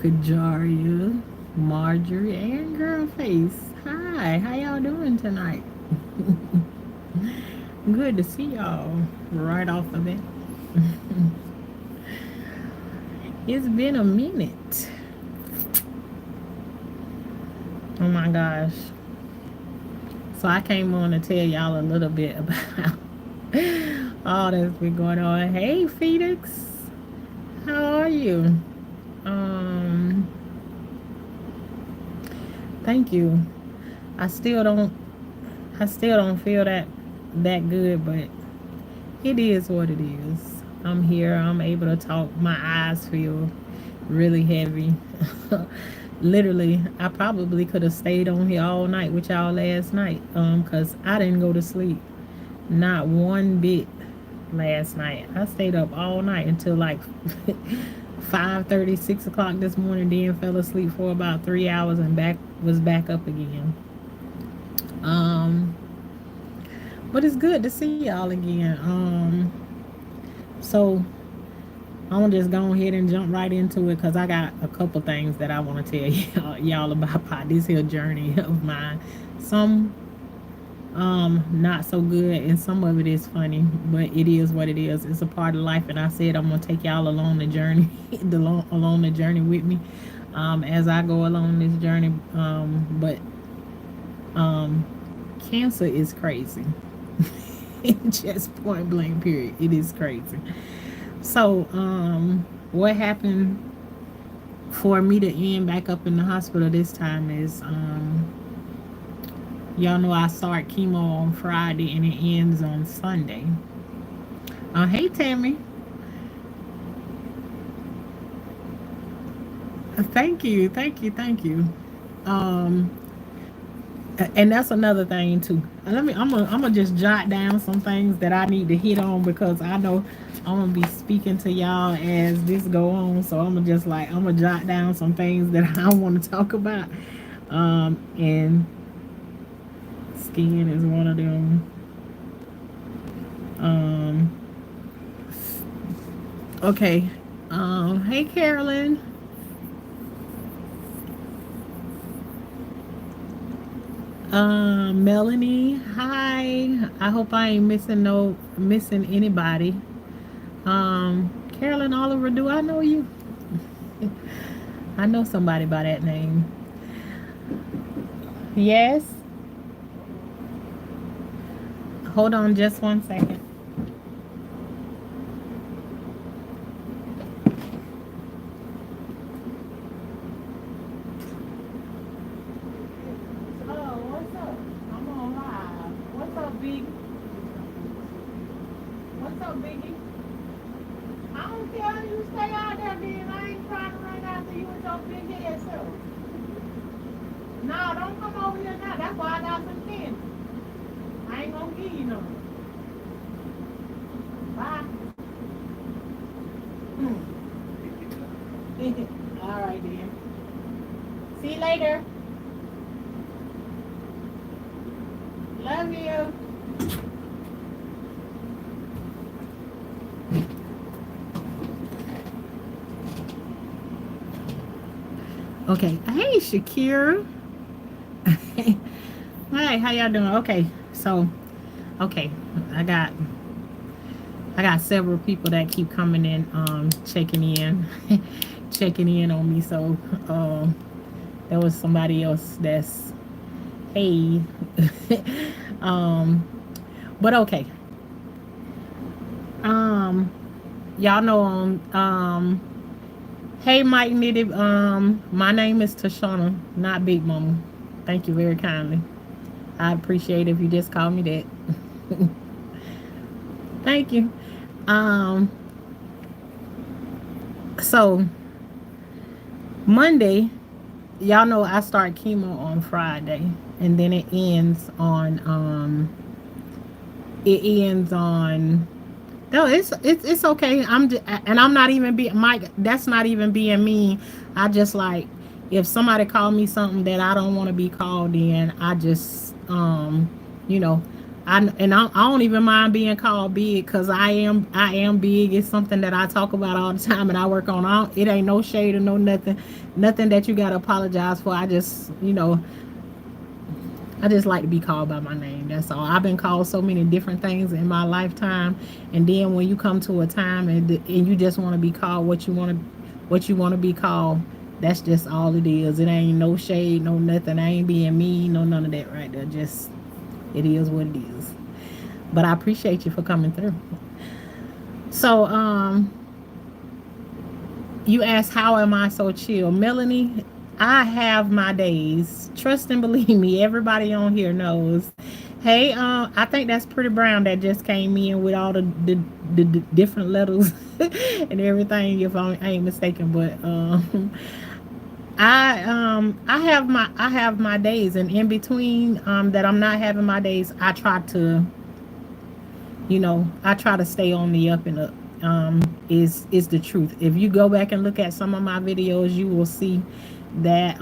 Kajaria, Marjorie, and Girlface. Hi, how y'all doing tonight? Good to see y'all right off the bat. It's been a minute. Oh my gosh. So I came on to tell y'all a little bit about all that's been going on. Hey Phoenix, how are you? Um, thank you. I still don't I still don't feel that good, but it is what it is. I'm here. I'm able to talk. My eyes feel really heavy. Literally, I probably could have stayed on here all night with y'all last night. Cause I didn't go to sleep, not one bit last night. I stayed up all night until like 5:30, 6 o'clock this morning. Then fell asleep for about 3 hours and back up again. Um, but it's good to see y'all again. So I'm gonna just go ahead and jump right into it because I got a couple things that I want to tell y'all about this here journey of mine. Some not so good, and some of it is funny, but it is what it is. It's a part of life, and I said I'm gonna take y'all along the journey, along the journey with me, as I go along this journey. But um, cancer is crazy. Just point blank, period. It is crazy. So, what happened for me to end back up in the hospital this time is, y'all know I start chemo on Friday and it ends on Sunday. Hey Tammy, thank you. Um, and that's another thing too. I'm gonna just jot down some things that I need to hit on because I know I'm gonna be speaking to y'all as this go on. So I'm gonna jot down some things that I want to talk about. And skin is one of them. Um, okay. Hey Carolyn. Melanie. Hi. I hope I ain't missing anybody. Carolyn Oliver. Do I know you? I know somebody by that name. Yes. Hold on just one second. Oh, what's up? I'm on live. What's up, Big? What's up, Biggie? I don't care. You stay out there, then. I ain't trying to run after you with your big head self. Nah, don't come over here now. That's why I got some candy. I ain't gonna give you no. Bye. All right, then. See you later. Love you. Okay. Hey, Shakira. Hey, how y'all doing? Okay. So, okay. I got I got several people that keep coming in, checking in, checking in on me. So, there was somebody else that's, hey, um, but okay. Um, y'all know hey Mike Nitty, my name is Tashana, not Big Mama. Thank you very kindly. I appreciate it if you just call me that. Thank you. Um, so Monday, y'all know I start chemo on Friday, and then it ends on. No, it's okay. And I'm not even being Mike. That's not even being mean. I just like if somebody call me something that I don't want to be called in. I just you know I don't even mind being called big, because I am big. It's something that I talk about all the time and I work on. It ain't no shade or no nothing that you gotta apologize for. I just like to be called by my name. That's all. I've been called so many different things in my lifetime, and then when you come to a time and you just want to be called what you want to be called, that's just all it is. It ain't no shade, no nothing. I ain't being mean, no none of that right there. Just it is what it is. But I appreciate you for coming through. So, you asked, how am I so chill? Melanie, I have my days. Trust and believe me, everybody on here knows. Hey, I think that's Pretty Brown that just came in with all the different letters and everything, if I ain't mistaken. But I have my days, and in between that I'm not having my days, I try to stay on the up and up. Is the truth. If you go back and look at some of my videos, you will see that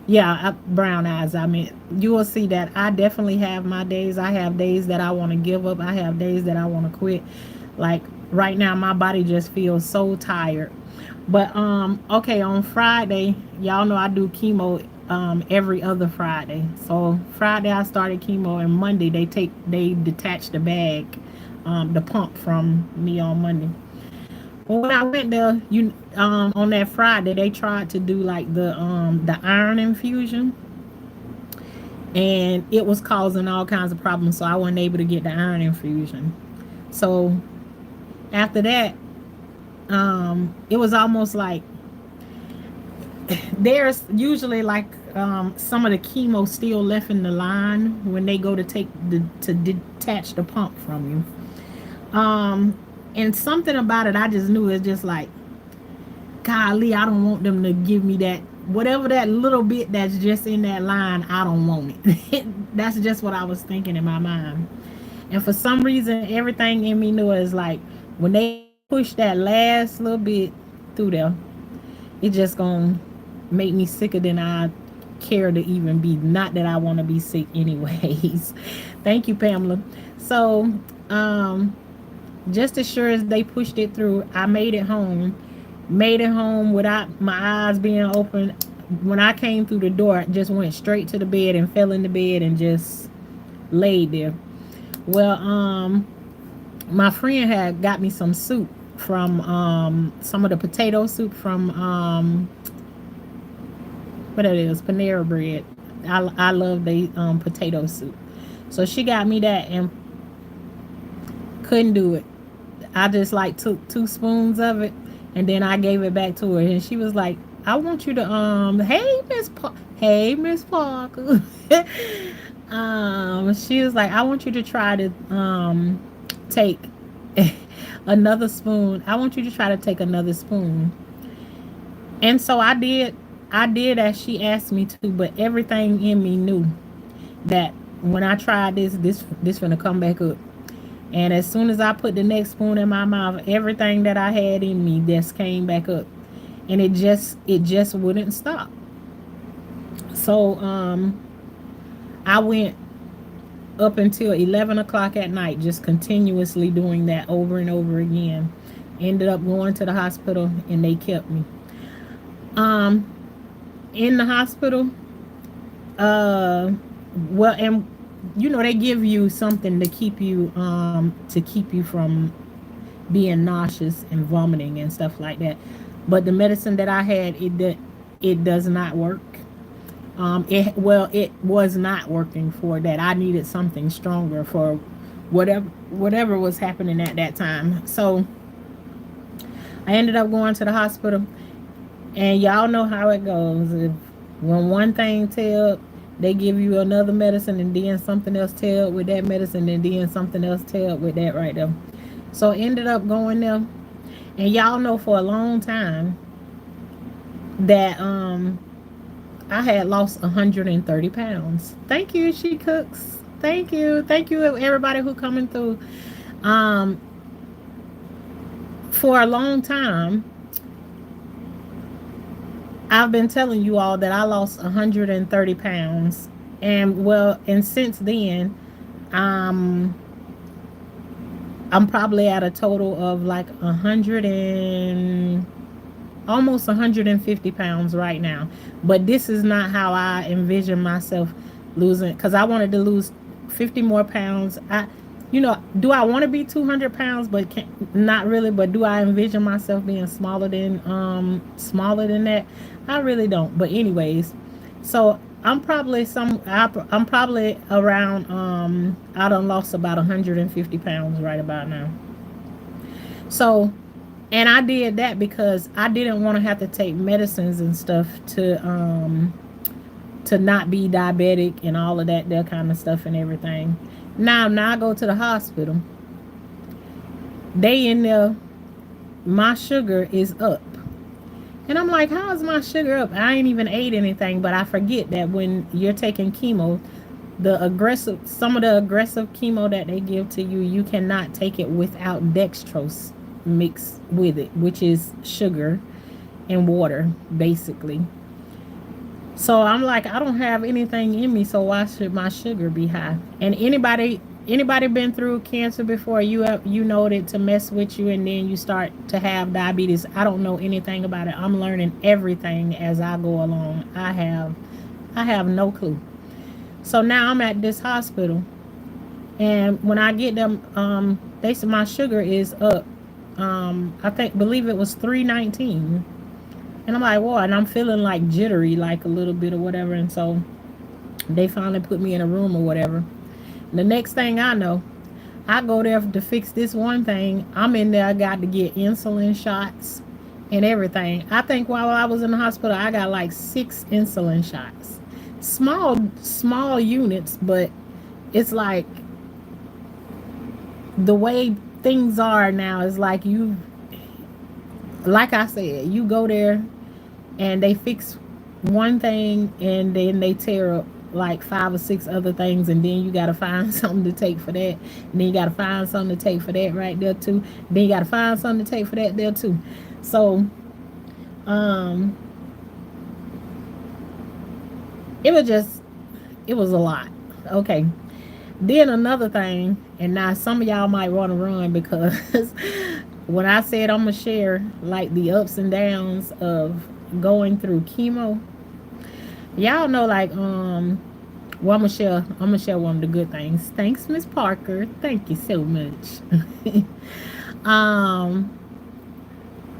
yeah, brown eyes. I mean, you will see that I definitely have my days. I have days that I want to give up. I have days that I want to quit. Like right now, my body just feels so tired. But okay, on Friday, y'all know I do chemo every other Friday. So Friday I started chemo, and Monday they detach the bag, the pump from me on Monday. Well, when I went there, on that Friday they tried to do like the iron infusion, and it was causing all kinds of problems. So I wasn't able to get the iron infusion. So after that, it was almost like there's usually like some of the chemo still left in the line when they go to to detach the pump from you. And something about it, I just knew it's just like, golly, I don't want them to give me that, whatever that little bit that's just in that line. I don't want it. That's just what I was thinking in my mind. And for some reason, everything in me knew is like, when they push that last little bit through there, it just gonna make me sicker than I care to even be. Not that I want to be sick anyways. Thank you, Pamela. So, just as sure as they pushed it through, I made it home. Made it home without my eyes being open. When I came through the door, I just went straight to the bed and fell in the bed and just laid there. Well, my friend had got me some soup from some of the potato soup from what it is, Panera Bread. I love the potato soup. So she got me that and couldn't do it. I just like took 2 spoons of it, and then I gave it back to her, and she was like, I want you to hey Miss Parker. She was like, I want you to try to take another spoon. I want you to try to take another spoon. And so I did as she asked me to, but everything in me knew that when I tried this gonna come back up. And as soon as I put the next spoon in my mouth, everything that I had in me just came back up. And it just wouldn't stop. So I went up until 11 o'clock at night, just continuously doing that over and over again. Ended up going to the hospital, and they kept me. Um, in the hospital, uh, well, and they give you something to keep you from being nauseous and vomiting and stuff like that. But the medicine that I had, it does not work. It was not working for that. I needed something stronger for whatever was happening at that time. So I ended up going to the hospital, and y'all know how it goes. When one thing tells, they give you another medicine, and then something else tell with that medicine, and then something else tell with that right there. So I ended up going there, and y'all know for a long time that I had lost 130 pounds. Thank you, She Cooks. Thank you, everybody who coming through. Um, for a long time, I've been telling you all that I lost 130 pounds, and since then, um I'm probably at a total of like 100 and almost 150 pounds right now. But this is not how I envision myself losing, because I wanted to lose 50 more pounds. Do I want to be 200 pounds? But not really. But do I envision myself being smaller than that? I really don't. But anyways, so I'm probably around I done lost about 150 pounds right about now. So, and I did that because I didn't want to have to take medicines and stuff to not be diabetic and all of that kind of stuff and everything. Now I go to the hospital. They in there, my sugar is up. And I'm like, how is my sugar up? I ain't even ate anything, but I forget that when you're taking chemo, some of the aggressive chemo that they give to you, you cannot take it without dextrose mixed with it, which is sugar and water, basically. So I'm like, I don't have anything in me, so why should my sugar be high? And anybody been through cancer before? You know that to mess with you, and then you start to have diabetes. I don't know anything about it. I'm learning everything as I go along. I have no clue. So now I'm at this hospital, and when I get them, they said my sugar is up. Believe it was 319. And I'm like, whoa, and I'm feeling like jittery, like a little bit or whatever. And so they finally put me in a room or whatever. The next thing I know, I go there to fix this one thing. I'm in there, I got to get insulin shots and everything. I think while I was in the hospital, I got like 6 insulin shots. Small units, but it's like the way things are now is like I said, you go there and they fix one thing and then they tear up like 5 or 6 other things, and then you gotta find something to take for that, and then you gotta find something to take for that right there too, then you gotta find something to take for that there too. So um it was a lot. Okay, then another thing, and now some of y'all might want to run because when I said I'm gonna share like the ups and downs of going through chemo, y'all know like well, I'm gonna share one of the good things. Thanks, Miss Parker. Thank you so much. um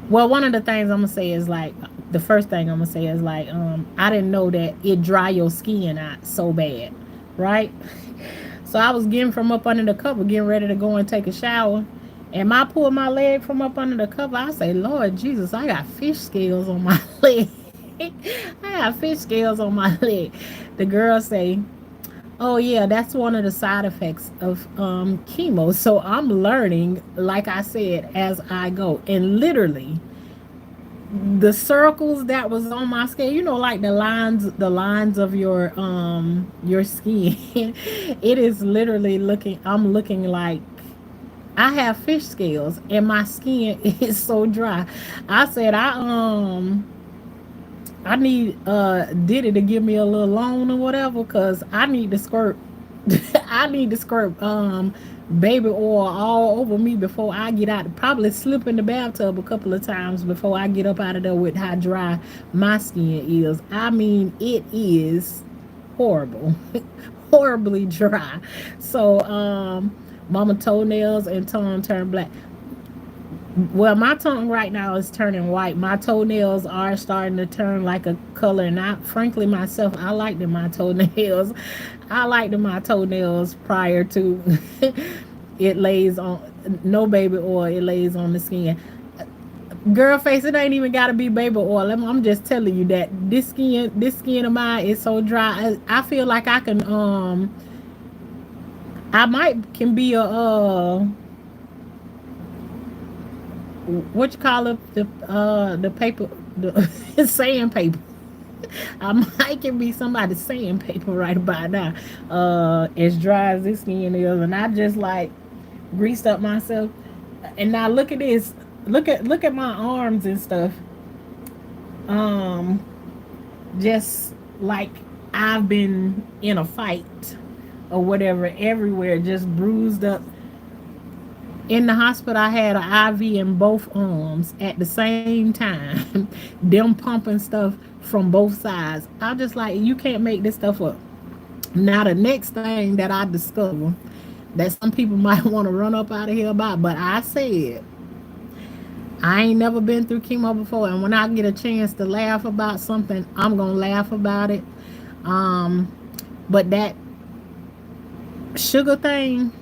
well, one of the things I'm gonna say is like, the first thing I'm gonna say is like, I didn't know that it dry your skin out so bad, right? So I was getting from up under the cover, getting ready to go and take a shower, and I pulled my leg from up under the cover. I say, Lord Jesus, I got fish scales on my leg. I got fish scales on my leg. The girl say, oh yeah, that's one of the side effects of chemo. So I'm learning, like I said, as I go. And literally, the circles that was on my skin, like the lines of your skin, it is literally I'm looking like I have fish scales and my skin is so dry. I said I need Diddy to give me a little loan or whatever, because I need to squirt I need to squirt baby oil all over me before I get out. Probably slip in the bathtub a couple of times before I get up out of there with how dry my skin is. I mean, it is horrible. Horribly dry. So mama toenails and tongue turn black. Well, my tongue right now is turning white. My toenails are starting to turn like a color, and frankly, myself, I liked my toenails. I liked my toenails prior to it lays on no baby oil. It lays on the skin. Girl face, it ain't even gotta be baby oil. I'm just telling you that this skin of mine is so dry. I feel like I can be a what you call it, the paper, the sandpaper. I might can be somebody's sandpaper right about now. As dry as this skin is, and I just like greased up myself. And now look at this. Look at my arms and stuff. Just like I've been in a fight or whatever everywhere, just bruised up. In the hospital, I had an IV in both arms at the same time. Them pumping stuff from both sides. I just like, you can't make this stuff up. Now the next thing that I discover that some people might want to run up out of here about, but I said I ain't never been through chemo before, and when I get a chance to laugh about something, I'm gonna laugh about it. Um, but that sugar thing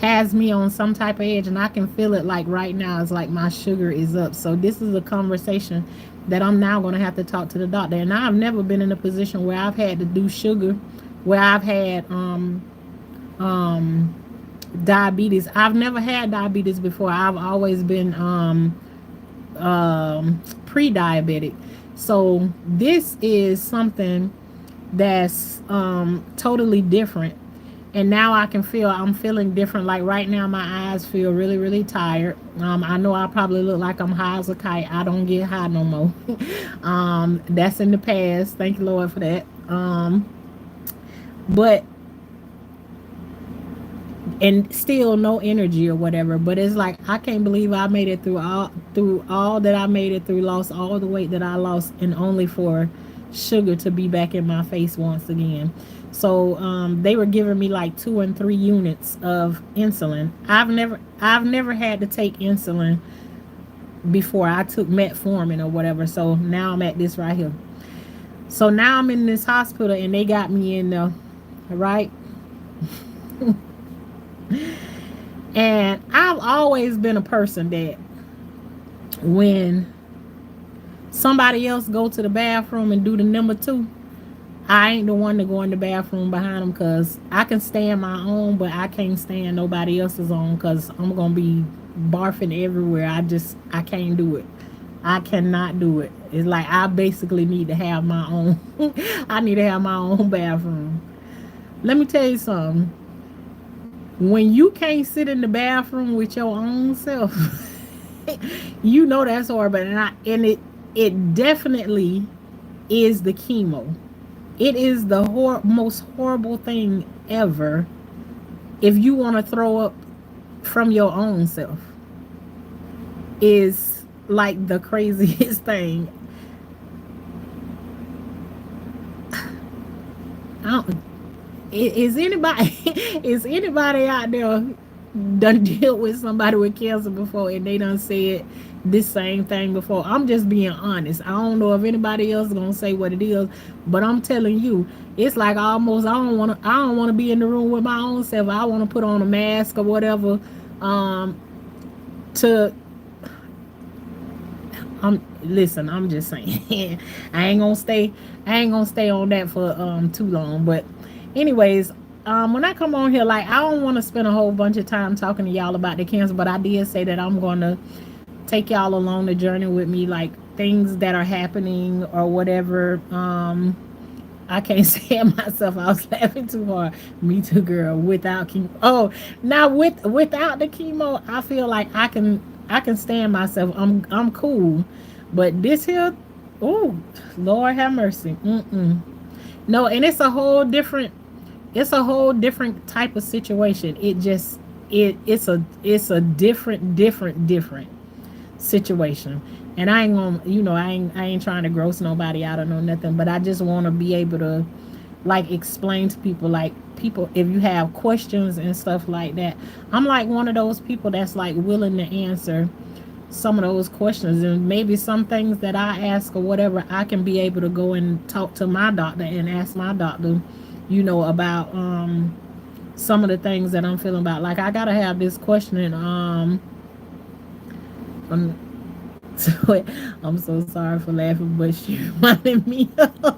has me on some type of edge, and I can feel it like right now. It's like my sugar is up. So this is a conversation that I'm now going to have to talk to the doctor. And I've never been in a position where I've had to do sugar, where I've had um diabetes. I've never had diabetes before. I've always been pre-diabetic. So this is something that's totally different. And now I can feel, I'm feeling different. Like right now my eyes feel really, really tired. I know I probably look like I'm high as a kite. I don't get high no more. That's in the past, thank you Lord for that. But and still no energy or whatever, but it's like I can't believe I made it through all that I made it through, lost all the weight that I lost, and only for sugar to be back in my face once again. So they were giving me like 2 and 3 units of insulin. I've never had to take insulin before. I took metformin or whatever. So now I'm at this right here. So now I'm in this hospital and they got me in the right. And I've always been a person that when somebody else go to the bathroom and do the number 2, I ain't the one to go in the bathroom behind them, because I can stand my own, but I can't stand nobody else's own, because I'm going to be barfing everywhere. I can't do it. I cannot do it. It's like I basically need to have my own. I need to have my own bathroom. Let me tell you something. When you can't sit in the bathroom with your own self, you know that's horrible. And it definitely is the chemo. It is the most horrible thing ever if you want to throw up from your own self. Is like the craziest thing. Is anybody out there done deal with somebody with cancer before and they done said this same thing before? I'm just being honest. I don't know if anybody else is gonna say what it is, but I'm telling you, it's like almost I don't want to be in the room with my own self. I want to put on a mask or whatever. To Listen, I'm just saying. I ain't gonna stay on that for too long. But anyways, when I come on here, like I don't want to spend a whole bunch of time talking to y'all about the cancer, but I did say that I'm gonna take y'all along the journey with me, like things that are happening or whatever. I can't say it myself. I was laughing too hard. Me too, girl. Without chemo. Oh, now without the chemo, I feel like I can stand myself. I'm cool. But this here, oh Lord have mercy. No, and it's a whole different type of situation. It's a different situation. And I ain't gonna, I ain't trying to gross nobody out or no nothing, but I just want to be able to like explain to people, like people, if you have questions and stuff like that, I'm like one of those people that's like willing to answer some of those questions. And maybe some things that I ask or whatever, I can be able to go and talk to my doctor and ask my doctor, about some of the things that I'm feeling about. Like I gotta have this question. So I'm so sorry for laughing, but she reminded me of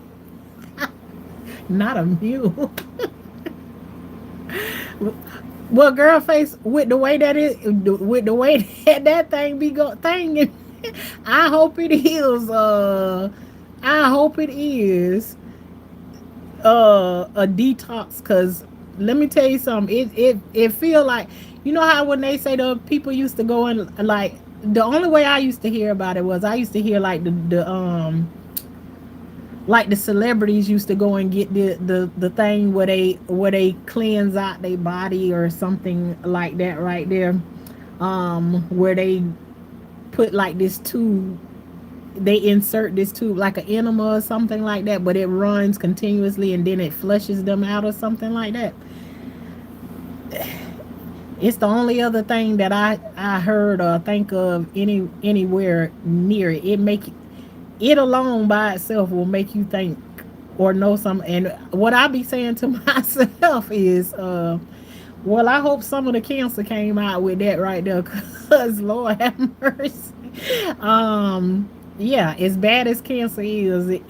not a mule. Well, girl face, with the way that that thing be thing, I hope it is. I hope it is a detox. Cause let me tell you something. It feel like, how when they say the people used to go and like. The only way I used to hear about it was I used to hear like the like the celebrities used to go and get the thing where they cleanse out their body or something like that right there, where they put like this tube, they insert this tube like an enema or something like that, but it runs continuously and then it flushes them out or something like that. It's the only other thing that I heard or think of anywhere near it. It make it alone by itself will make you think or know something. And what I be saying to myself is, well, I hope some of the cancer came out with that right there, cause Lord have mercy. Yeah, as bad as cancer is,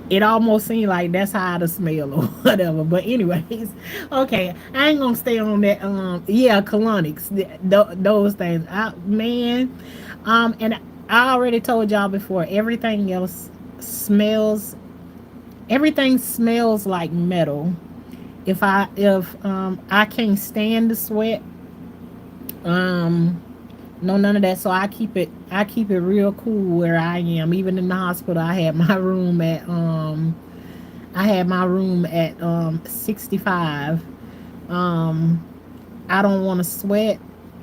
it almost seemed like that's how to smell or whatever. But anyways, okay, I ain't gonna stay on that. Yeah, colonics, those things. Man, and I already told y'all before. Everything else smells. Everything smells like metal. If I can't stand the sweat, um no, none of that. So I keep it real cool where I am. Even in the hospital, I had my room at 65. Um I don't want to sweat.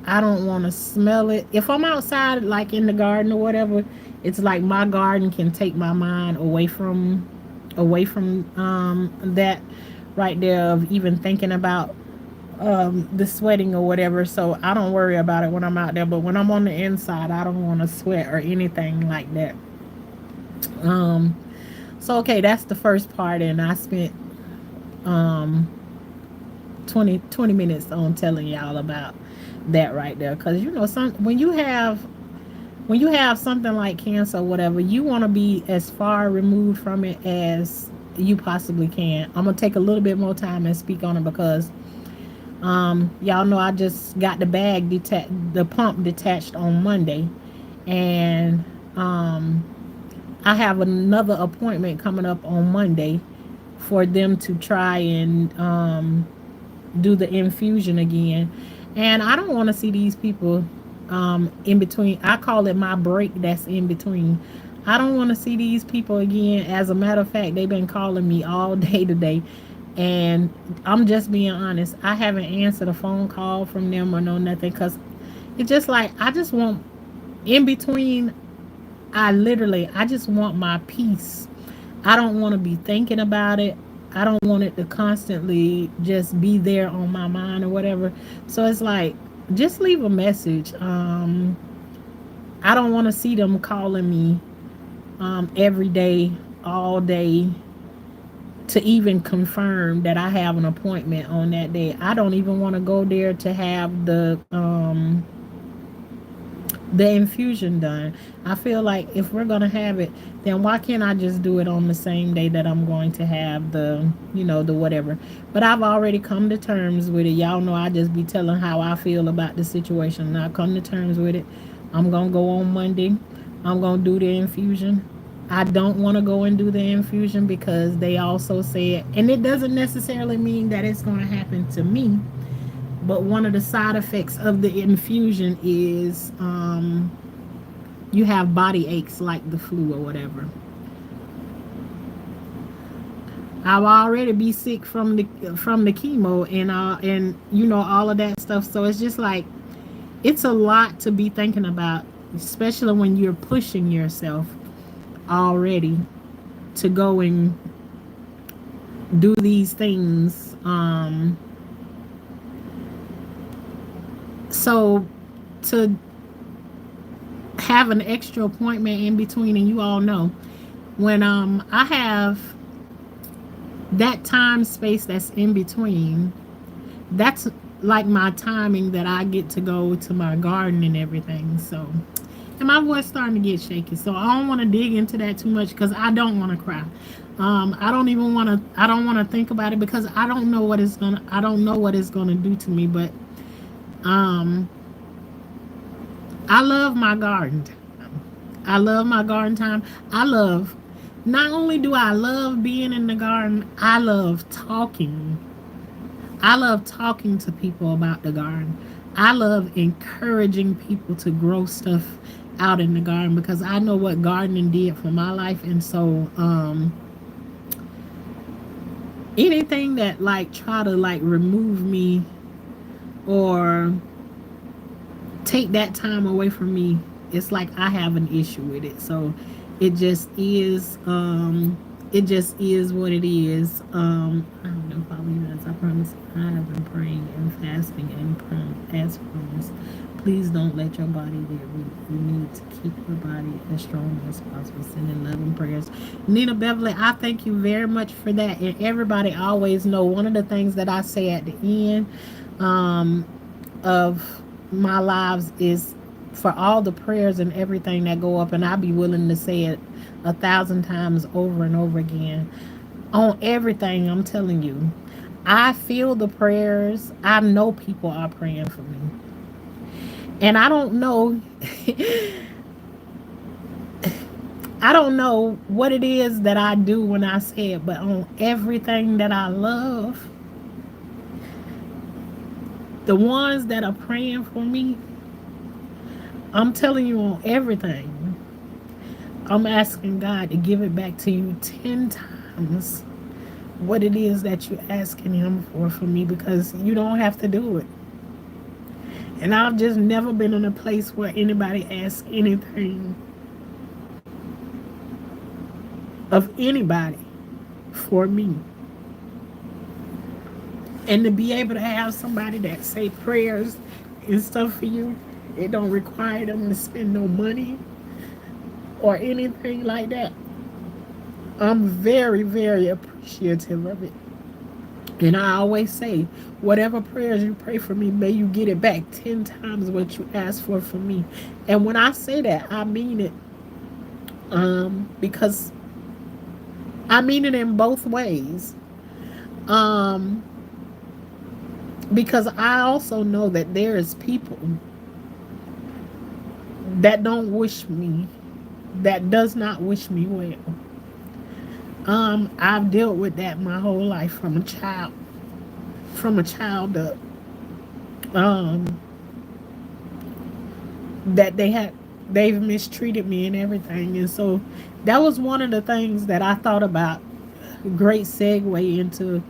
I don't want to smell it. If I'm outside like in the garden or whatever, it's like my garden can take my mind away from that right there of even thinking about the sweating or whatever. So I don't worry about it when I'm out there. But when I'm on the inside, I don't want to sweat or anything like that. Um, so okay, that's the first part, and I spent um 20 minutes on telling y'all about that right there. Because you know, some when you have something like cancer or whatever, you want to be as far removed from it as you possibly can. I'm gonna take a little bit more time and speak on it because y'all know I just got the pump detached on Monday, and I have another appointment coming up on Monday for them to try and do the infusion again. And I don't want to see these people in between. I call it my break that's in between. I don't want to see these people again. As a matter of fact, they've been calling me all day today. And I'm just being honest. I haven't answered a phone call from them or no nothing because it's just like I just want in between. I just want my peace. I don't want to be thinking about it. I don't want it to constantly just be there on my mind or whatever. So it's like, just leave a message. I don't want to see them calling me every day, all day, to even confirm that I have an appointment on that day. I don't even want to go there to have the infusion done. I feel like if we're gonna have it, then why can't I just do it on the same day that I'm going to have the whatever. But I've already come to terms with it. Y'all know I just be telling how I feel about the situation, and I come to terms with it. I'm gonna go on Monday. I'm gonna do the infusion. I don't want to go and do the infusion because they also said, and it doesn't necessarily mean that it's going to happen to me, but one of the side effects of the infusion is you have body aches like the flu or whatever. I'll already be sick from the chemo and all of that stuff. So it's just like it's a lot to be thinking about, especially when you're pushing yourself already to go and do these things. So to have an extra appointment in between, and you all know when I have that time space that's in between, that's like my timing that I get to go to my garden and everything. So, and my voice starting to get shaky, so I don't want to dig into that too much because I don't want to cry. I don't even want to. I don't want to think about it because I don't know what it's gonna. I don't know what it's gonna do to me. But um, I love my garden. I love my garden time. I love. Not only do I love being in the garden, I love talking. I love talking to people about the garden. I love encouraging people to grow stuff out in the garden, because I know what gardening did for my life. And so anything that like try to like remove me or take that time away from me, it's like I have an issue with it. So it just is what it is. I don't know if I'll leave it as I promise. I have been praying and fasting and as promised. Please don't let your body get weak. You need to keep your body as strong as possible. Sending love and prayers. Nina Beverly, I thank you very much for that. And everybody always know one of the things that I say at the end of my lives is for all the prayers and everything that go up, and I'll be willing to say it 1,000 times over and over again on everything. I'm telling you, I feel the prayers. I know people are praying for me, and I don't know I don't know what it is that I do when I say it, but on everything that I love, the ones that are praying for me, I'm telling you, on everything, I'm asking God to give it back to you 10 times what it is that you're asking Him for me, because you don't have to do it. And I've just never been in a place where anybody asks anything of anybody for me. And to be able to have somebody that say prayers and stuff for you, it don't require them to spend no money or anything like that. I'm very, very appreciative of it. And I always say, whatever prayers you pray for me, may you get it back 10 times what you asked for me. And when I say that, I mean it. Because I mean it in both ways. Because I also know that there is people that don't wish me, that does not wish me well. I've dealt with that my whole life from a child up. That they've mistreated me and everything. And so that was one of the things that I thought about. Great segue into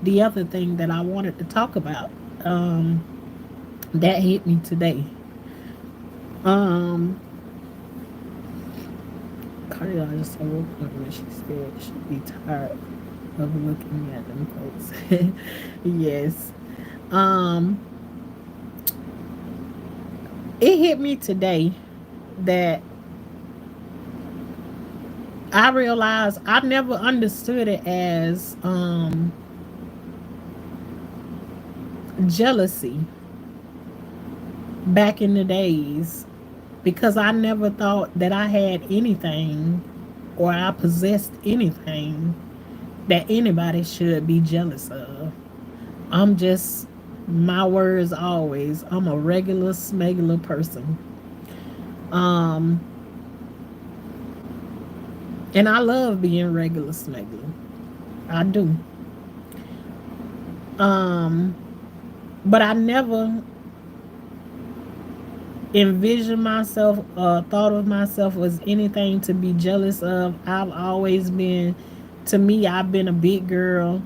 the other thing that I wanted to talk about. That hit me today. Cardiologist just so real quick when she said she'd be tired of looking at them folks. Yes. It hit me today that I realized I never understood it as jealousy back in the days, because I never thought that I had anything or I possessed anything that anybody should be jealous of. I'm just, my words always, I'm a regular smegular person. And I love being regular smegular. I do. But I never envisioned myself, thought of myself as anything to be jealous of. I've always been, to me, I've been a big girl.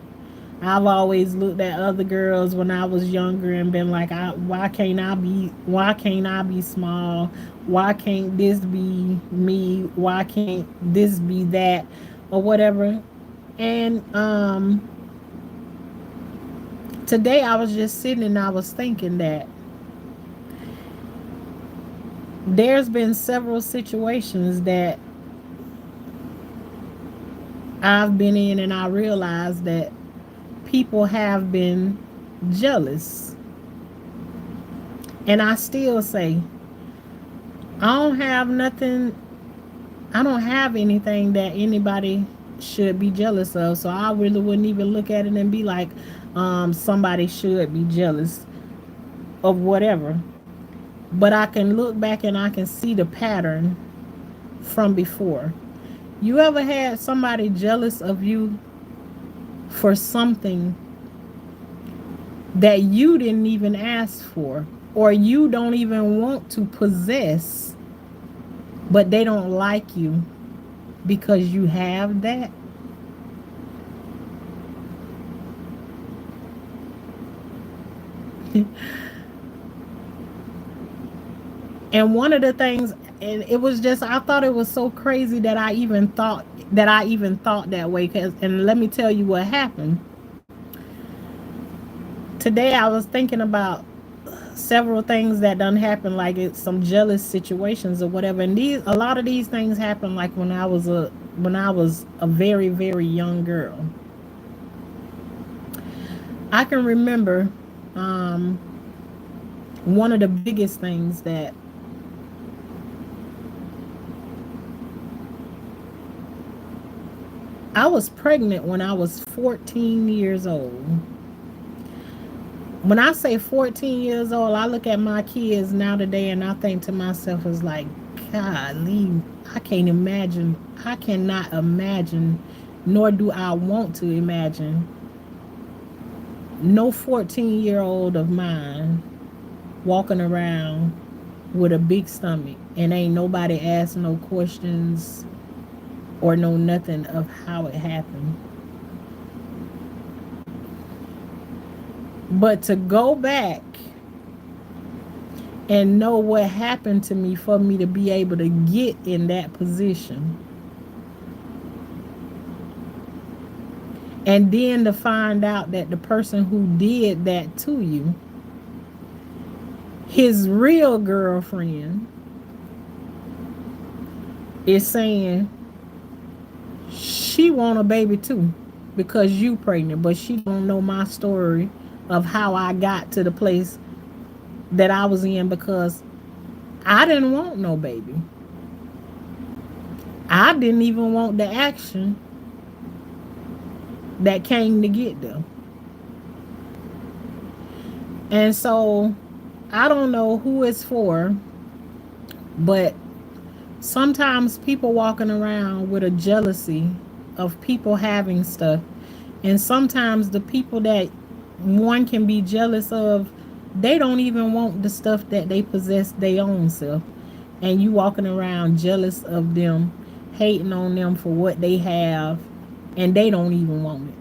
I've always looked at other girls when I was younger and been like, why can't I be small? Why can't this be me? Why can't this be that? Or whatever. And today I was just sitting and I was thinking that there's been several situations that I've been in, and I realized that people have been jealous. And I still say, I don't have anything that anybody should be jealous of. So I really wouldn't even look at it and be like, somebody should be jealous of whatever. But I can look back and I can see the pattern from before. You ever had somebody jealous of you for something that you didn't even ask for, or you don't even want to possess, but they don't like you because you have that. And one of the things, and it was just, I thought it was so crazy that I even thought that way. Cause, and let me tell you what happened. Today I was thinking about several things that done happen, like it's some jealous situations or whatever. And a lot of these things happened like when I was a very, very young girl. I can remember um, one of the biggest things that I was pregnant when I was 14 years old. When I say 14 years old, I look at my kids now today and I think to myself, is like, golly, I can't imagine. I cannot imagine, nor do I want to imagine no 14-year-old of mine walking around with a big stomach and ain't nobody ask no questions or know nothing of how it happened. But to go back and know what happened to me for me to be able to get in that position, and then to find out that the person who did that to you, his real girlfriend, is saying she want a baby too because you pregnant, but she don't know my story of how I got to the place that I was in, because I didn't want no baby. I didn't even want the action that came to get them. And so I don't know who it's for, but sometimes people walking around with a jealousy of people having stuff, and sometimes the people that one can be jealous of, they don't even want the stuff that they possess their own self, and you walking around jealous of them, hating on them for what they have, and they don't even want it.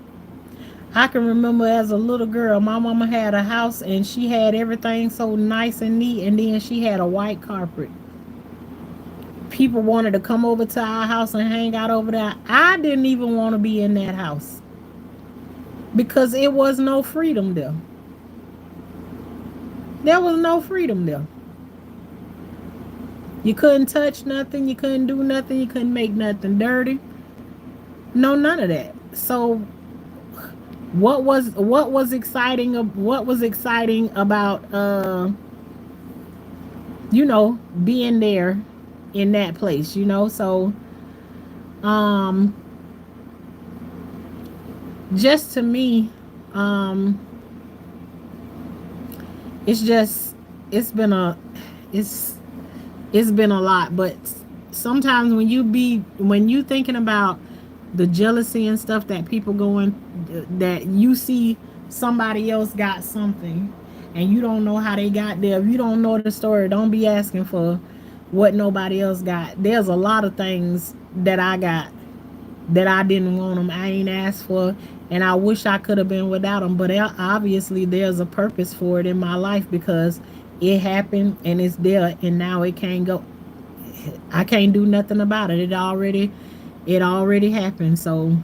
I can remember as a little girl, my mama had a house and she had everything so nice and neat, and then she had a white carpet. People wanted to come over to our house and hang out over there. I didn't even want to be in that house because it was no freedom there. There was no freedom there. You couldn't touch nothing, you couldn't do nothing, you couldn't make nothing dirty. No, none of that. So what was exciting about being there in that place, so um just to me, um it's just it's been a it's it's been a lot. But sometimes when you thinking about the jealousy and stuff that people going, that you see somebody else got something and you don't know how they got there, if you don't know the story, don't be asking for what nobody else got. There's a lot of things that I got that I didn't want them, I ain't asked for, and I wish I could have been without them. But obviously there's a purpose for it in my life, because it happened and it's there, and now it can't go. I can't do nothing about it. It already happened. So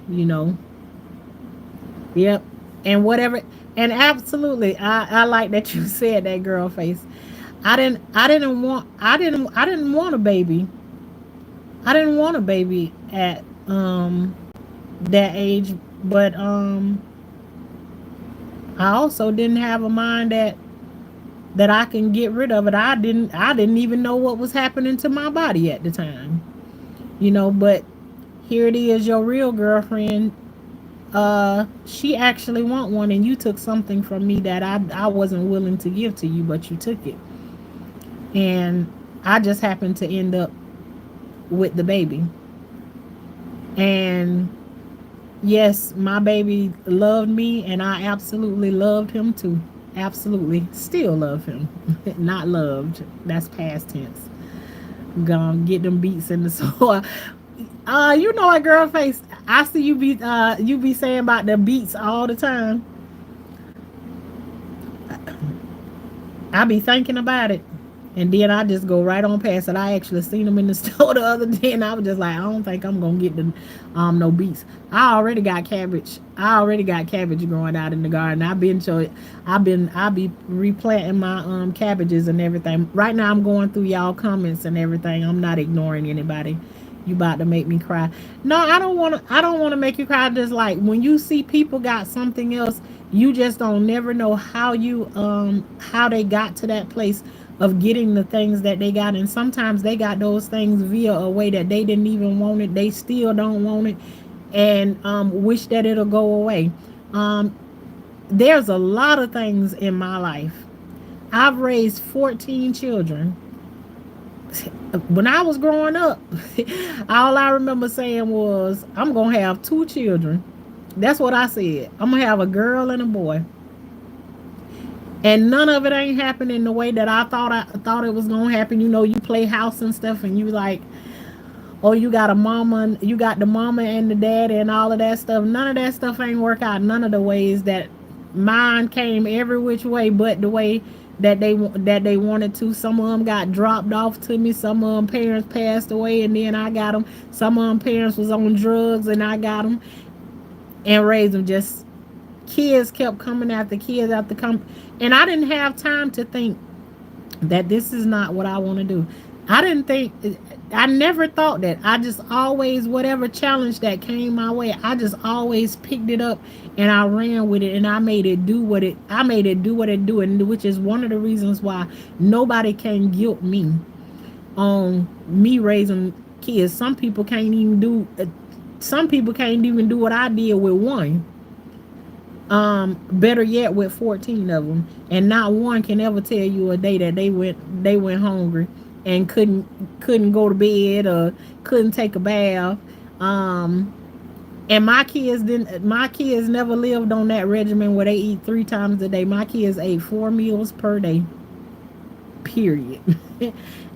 yep. And whatever. And absolutely, I like that you said that, girl face. I didn't want a baby. I didn't want a baby at that age, but I also didn't have a mind that I can get rid of it. I didn't even know what was happening to my body at the time. But here it is, your real girlfriend, she actually want one, and you took something from me that I wasn't willing to give to you, but you took it. And I just happened to end up with the baby. And yes, my baby loved me, and I absolutely loved him too. Absolutely. Still love him. Not loved. That's past tense. Gonna get them beats in the store. You know what, girl face? I see you be saying about the beats all the time. I be thinking about it. And then I just go right on past it. I actually seen them in the store the other day, and I was just like, I don't think I'm gonna get the no beets. I already got cabbage. I already got cabbage growing out in the garden. I be replanting my cabbages and everything. Right now I'm going through y'all comments and everything. I'm not ignoring anybody. You about to make me cry. No, I don't wanna make you cry. Just like when you see people got something else, you just don't never know how they got to that place of getting the things that they got. And sometimes they got those things via a way that they didn't even want it. They still don't want it, and wish that it'll go away. um there's a lot of things in my life. I've raised 14 children. When I was growing up, all I remember saying was, I'm gonna have 2 children. That's what I said. I'm gonna have a girl and a boy. And none of it ain't happening the way that I thought it was gonna happen. You know, you play house and stuff, and you like, oh, you got a mama, you got the mama and the daddy and all of that stuff. None of that stuff ain't work out. None of the ways that mine came every which way, but the way that they wanted to. Some of them got dropped off to me. Some of them parents passed away, and then I got them. Some of them parents was on drugs, and I got them and raised them. Just kids kept coming after kids after come, and I didn't have time to think that this is not what I want to do. I didn't think, I never thought that. I just always, whatever challenge that came my way, I just always picked it up and I ran with it, and I made it do what it do, and which is one of the reasons why nobody can guilt me on me raising kids. Some people can't even do what I did with one. Better yet, with 14 of them, and not one can ever tell you a day that they went hungry and couldn't go to bed or couldn't take a bath. And my kids never lived on that regimen where they eat 3 times a day. My kids ate 4 meals per day, period.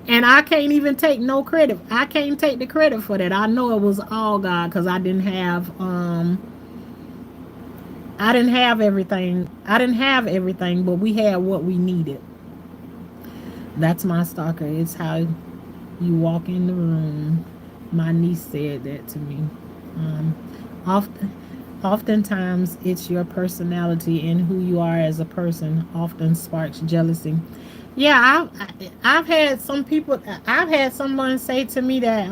And I can't even take no credit. I can't take the credit for that. I know it was all God, because I didn't have everything. But we had what we needed. That's my stalker. It's how you walk in the room. My niece said that to me. Oftentimes, it's your personality and who you are as a person often sparks jealousy. Yeah, I've had some people. I've had someone say to me that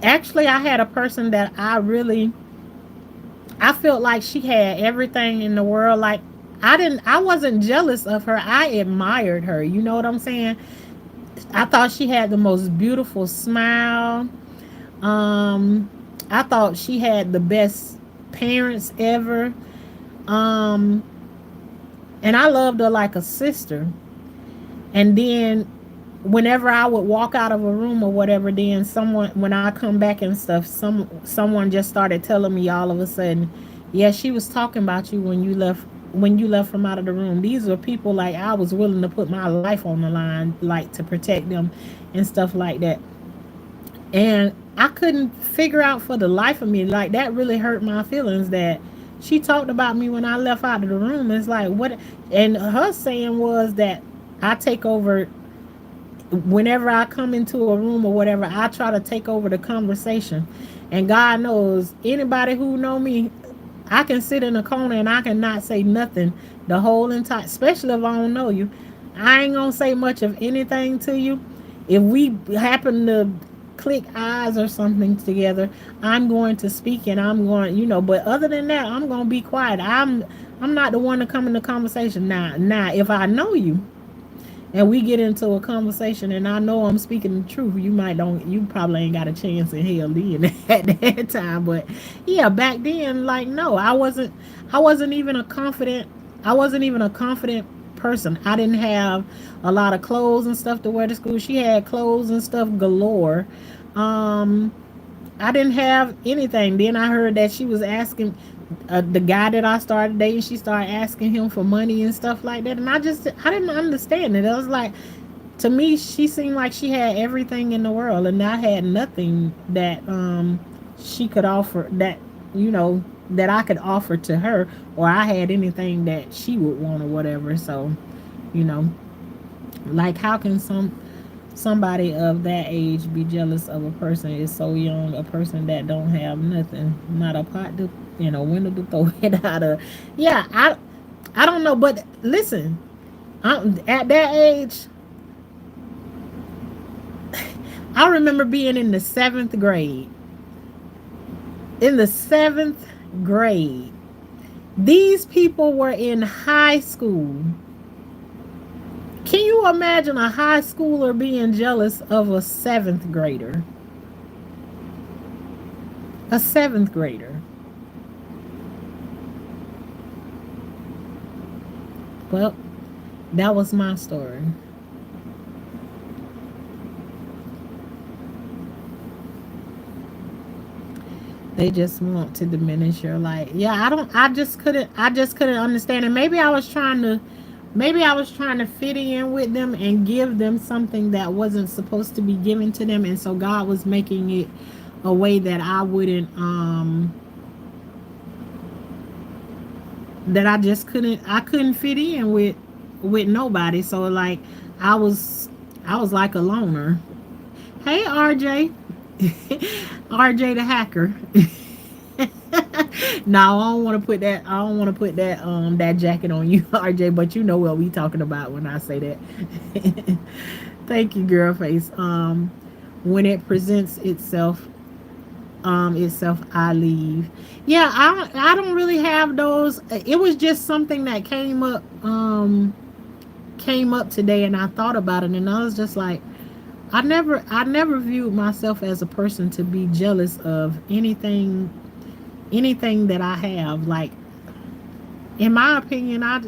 actually, I had a person that I felt like she had everything in the world. Like, I wasn't jealous of her. I admired her. You know what I'm saying? I thought she had the most beautiful smile. I thought she had the best parents ever. And I loved her like a sister. And then whenever I would walk out of a room or whatever, then when I come back and stuff, someone just started telling me all of a sudden, yeah, she was talking about you when you left from out of the room. These were people like I was willing to put my life on the line, like, to protect them and stuff like that. And I couldn't figure out for the life of me, like, that really hurt my feelings that she talked about me when I left out of the room. It's like, what? And her saying was that I take over whenever I come into a room or whatever. I try to take over the conversation. And God knows, anybody who know me, I can sit in a corner and I cannot say nothing the whole entire, especially if I don't know you. I ain't gonna say much of anything to you. If we happen to click eyes or something together, I'm going to speak, and I'm going, but other than that, I'm gonna be quiet. I'm not the one to come in the conversation. Now, if I know you and we get into a conversation and I know I'm speaking the truth, you probably ain't got a chance in hell then at that time. But yeah, back then, like, no, I wasn't even a confident person. I didn't have a lot of clothes and stuff to wear to school. She had clothes and stuff galore. I didn't have anything. Then I heard that she was asking the guy that I started dating, she started asking him for money and stuff like that. And I didn't understand it. I was like, To me, she seemed like she had everything in the world, and I had nothing that she could offer, that you know that I could offer to her, or I had anything that she would want or whatever. So, you know, like how can somebody of that age be jealous of a person is so young, a person that don't have nothing, not a pot to, a window to throw it out of. Yeah, I don't know, but listen, at that age, I remember being in the seventh grade. In the seventh grade, these people were in high school. Can you imagine a high schooler being jealous of a seventh grader? A seventh grader. Well, that was my story. They just want to diminish your life. Yeah, I just couldn't understand it. Maybe I was trying to fit in with them and give them something that wasn't supposed to be given to them, and so God was making it a way that I just couldn't fit in with nobody. So like I was I was like a loner. Hey RJ. RJ the hacker. No, I don't want to put that. I don't want to put that jacket on you, RJ. But you know what we talking about when I say that. Thank you, girl face. When it presents itself, I leave. Yeah, I don't really have those. It was just something that came up today, and I thought about it, and I was just like, I never viewed myself as a person to be jealous of anything that I have. Like, in my opinion, I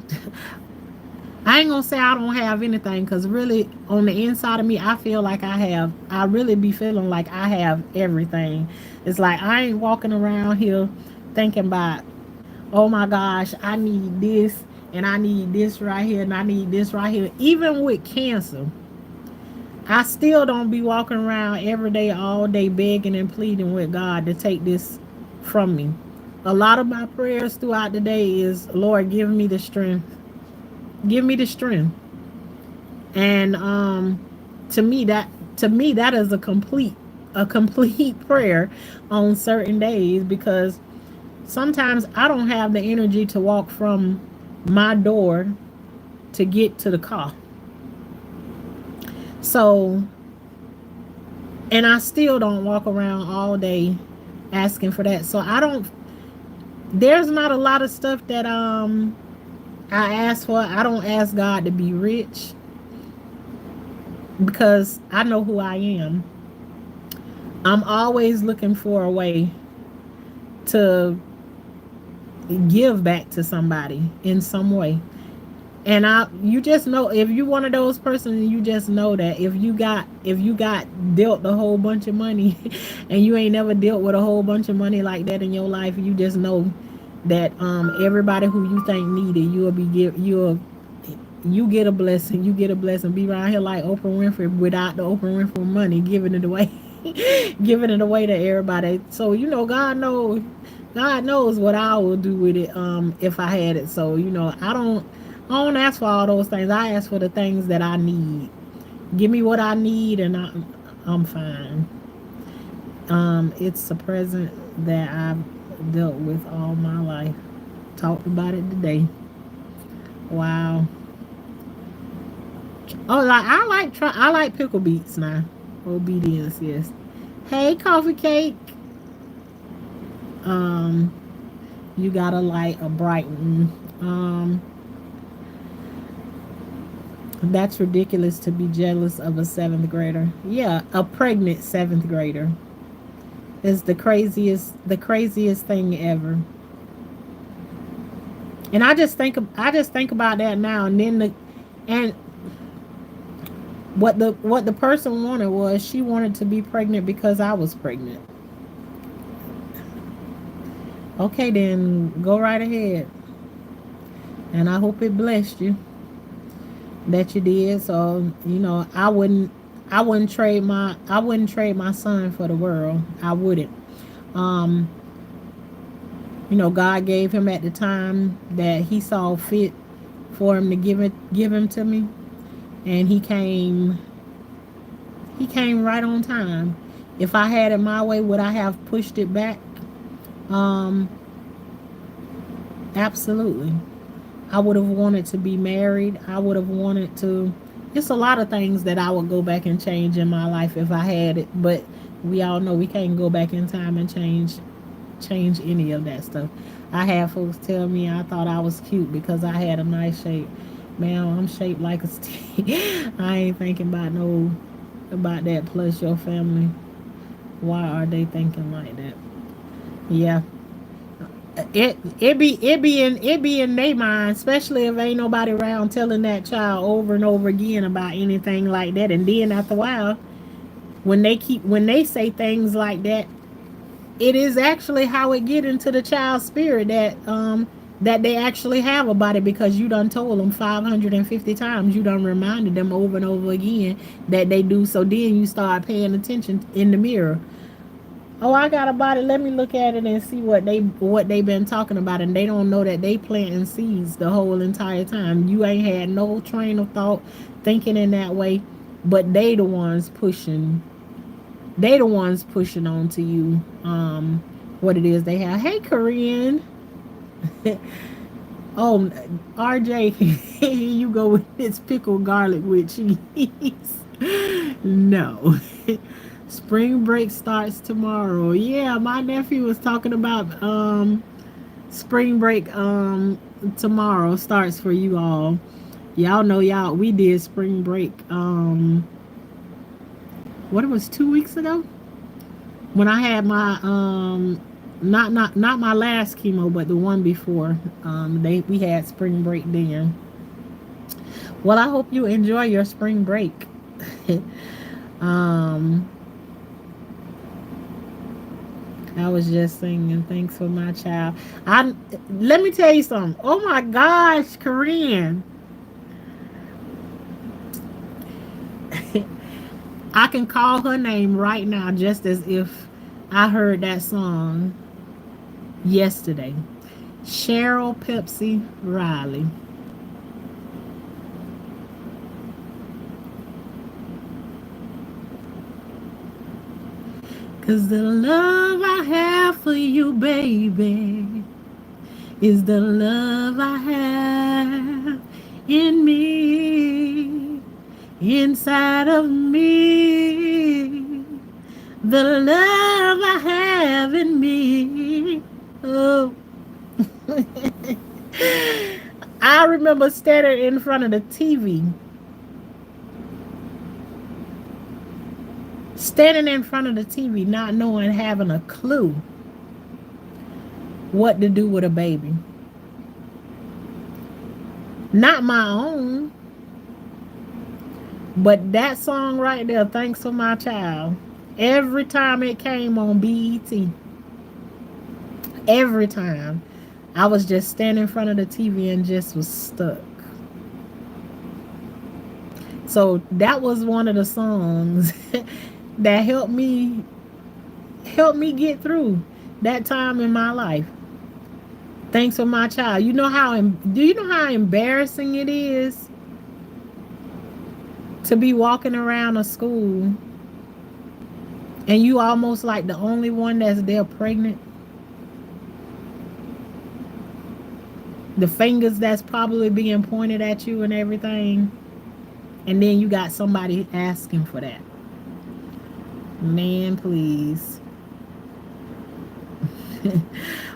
ain't gonna say I don't have anything, because really on the inside of me, I feel like I really be feeling like I have everything. It's like I ain't walking around here thinking about, oh my gosh, I need this, and I need this right here, and I need this right here. Even with cancer, I still don't be walking around every day, all day, begging and pleading with God to take this from me. A lot of my prayers throughout the day is, Lord, give me the strength. Give me the strength. And to me that is a complete prayer on certain days, because sometimes I don't have the energy to walk from my door to get to the car. So, and I still don't walk around all day asking for that. So I don't there's not a lot of stuff that I ask for. I don't ask God to be rich, because I know who I am. I'm always looking for a way to give back to somebody in some way. And you just know, if you one of those persons, you just know that if you got dealt a whole bunch of money and you ain't never dealt with a whole bunch of money like that in your life, you just know that everybody who you think needed, you get a blessing. You get a blessing. Be around here like Oprah Winfrey without the Oprah Winfrey money, giving it away. Giving it away to everybody. So God knows what I will do with it if I had it. So I don't ask for all those things. I ask for the things that I need. Give me what I need, and I'm fine. It's a present that I've dealt with all my life. Talked about it today. Wow. Oh, like I like pickle beets now. Obedience, yes. Hey, coffee cake. Um, you got a light, a bright one. That's ridiculous to be jealous of a seventh grader. Yeah, a pregnant seventh grader is the craziest thing ever. And I just think about that now, and then and what the person wanted was, she wanted to be pregnant because I was pregnant. Okay, then go right ahead, and I hope it blessed you. that you did. So, you know, I wouldn't trade my son for the world. I wouldn't. Um, you know, God gave him at the time that he saw fit for him to give him to me, and he came right on time. If I had it my way, would I have pushed it back? Um, Absolutely. I would have wanted to be married. I would have wanted to. It's a lot of things that I would go back and change in my life if I had it, but we all know we can't go back in time and change any of that stuff. I had folks tell me I thought I was cute because I had a nice shape. Man, I'm shaped like a stick. I ain't thinking about no about that. Plus your family. Why are they thinking like that? Yeah, it be in their mind, especially if ain't nobody around telling that child over and over again about anything like that. And then after a while, when they say things like that, it is actually how it get into the child's spirit that they actually have about it, because you done told them 550 times, you done reminded them over and over again that they do. So then you start paying attention in the mirror. Oh, I got a body. Let me look at it and see what they been talking about, and they don't know that they planting seeds the whole entire time. You ain't had no train of thought thinking in that way, but they the ones pushing. They the ones pushing on to you. What it is they have. Hey, Korean. Oh, RJ, here you go with this pickled garlic with cheese. No. Spring break starts tomorrow. Yeah, my nephew was talking about spring break tomorrow starts for you all. Y'all know y'all we did spring break what, it was 2 weeks ago when I had my not my last chemo, but the one before. We had spring break then. Well, I hope you enjoy your spring break. um I was just singing thanks for my child. I Let me tell you something. Oh my gosh, Korean. I can call her name right now just as if I heard that song yesterday. Cheryl Pepsi Riley. Cause the love I have for you, baby, is the love I have in me, inside of me. The love I have in me. Oh. I remember standing in front of the TV, not knowing, having a clue what to do with a baby. Not my own, but that song right there, thanks for my child. Every time it came on BET, every time, I was just standing in front of the TV and just was stuck. So that was one of the songs that helped me get through that time in my life. Thanks for my child. Do you know how embarrassing it is to be walking around a school and you almost like the only one that's there pregnant? The fingers that's probably being pointed at you and everything. And then you got somebody asking for that. Man, please.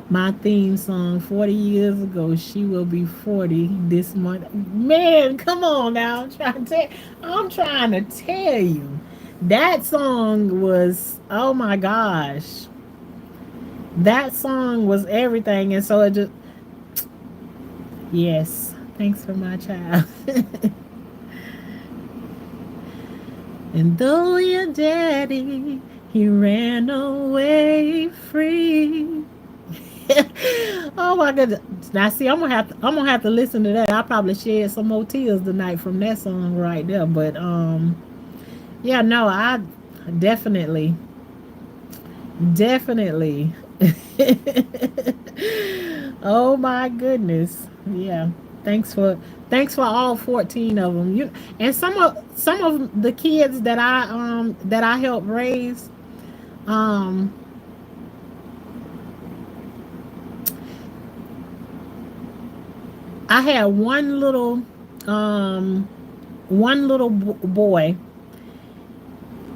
My theme song 40 years ago, she will be 40 this month. Man, come on now. I'm trying to tell you. That song was, oh my gosh. That song was everything. And so it just, yes, thanks for my child. And though your daddy, he ran away free. Oh my goodness. Now see, I'm gonna have to listen to that. I probably shed some more tears tonight from that song right there. But yeah, no, I definitely, definitely. Oh my goodness. Yeah. Thanks for thanks for all 14 of them. You and some of the kids that I helped raise. Um, I had um one little boy,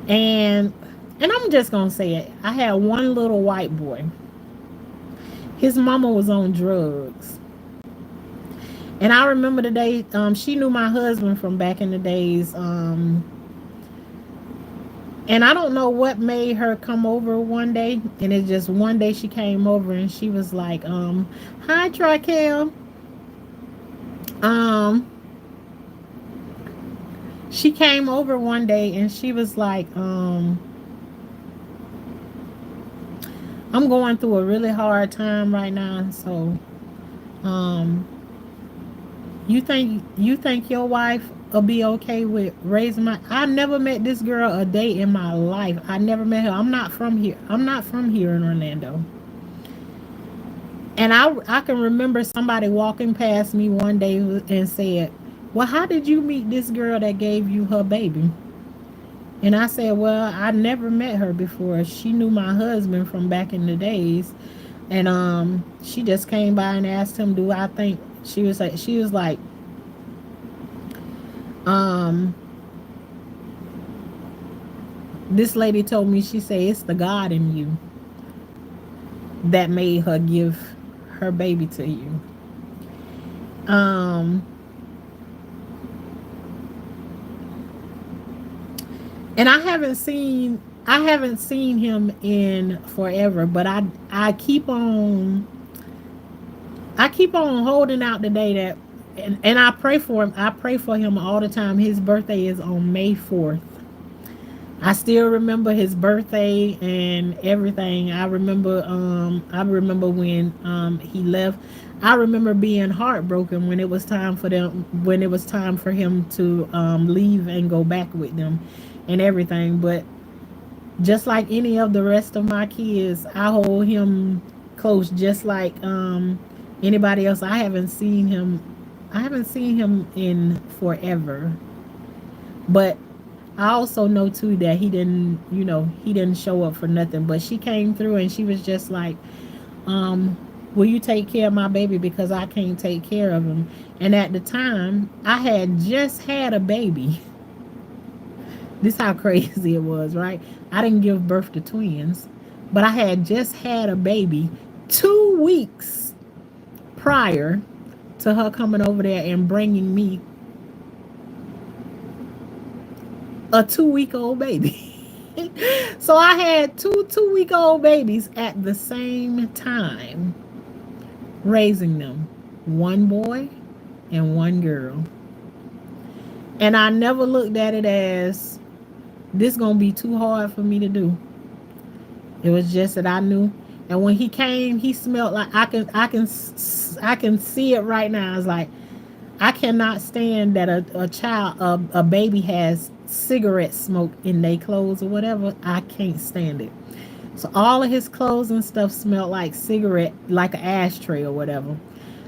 and I'm just gonna say it. I had one little white boy. His mama was on drugs. And I remember the day she knew my husband from back in the days. And I don't know what made her come over one day. And it's just one day she came over and she was like, hi, Trikel. Um, she came over one day and she was like, I'm going through a really hard time right now. So, um, you think your wife will be okay with raising my? I never met this girl a day in my life. I never met her. I'm not from here. I'm not from here in Orlando. And I can remember somebody walking past me one day and said, "Well, how did you meet this girl that gave you her baby?" And I said, "Well, I never met her before. She knew my husband from back in the days, and she just came by and asked him, do I think?" She was like, um, this lady told me, she said, it's the God in you that made her give her baby to you. Um, and I haven't seen him in forever, but I keep on holding out the day that, and I pray for him. I pray for him all the time. His birthday is on May 4th. I still remember his birthday and everything. I remember when he left. I remember being heartbroken when it was time for him to leave and go back with them and everything. But just like any of the rest of my kids, I hold him close just like anybody else. I haven't seen him in forever. But I also know too that he didn't show up for nothing. But she came through and she was just like, um, will you take care of my baby because I can't take care of him? And at the time, I had just had a baby. This how crazy it was, right? I didn't give birth to twins, but I had just had a baby 2 weeks prior to her coming over there and bringing me a 2 week old baby. So I had two-week old babies at the same time, raising them, one boy and one girl. And I never looked at it as this gonna be too hard for me to do. It was just that I knew. And when he came, he smelled like I can see it right now. It's like I cannot stand that a baby has cigarette smoke in their clothes or whatever. I can't stand it. So all of his clothes and stuff smelled like cigarette, like an ashtray or whatever.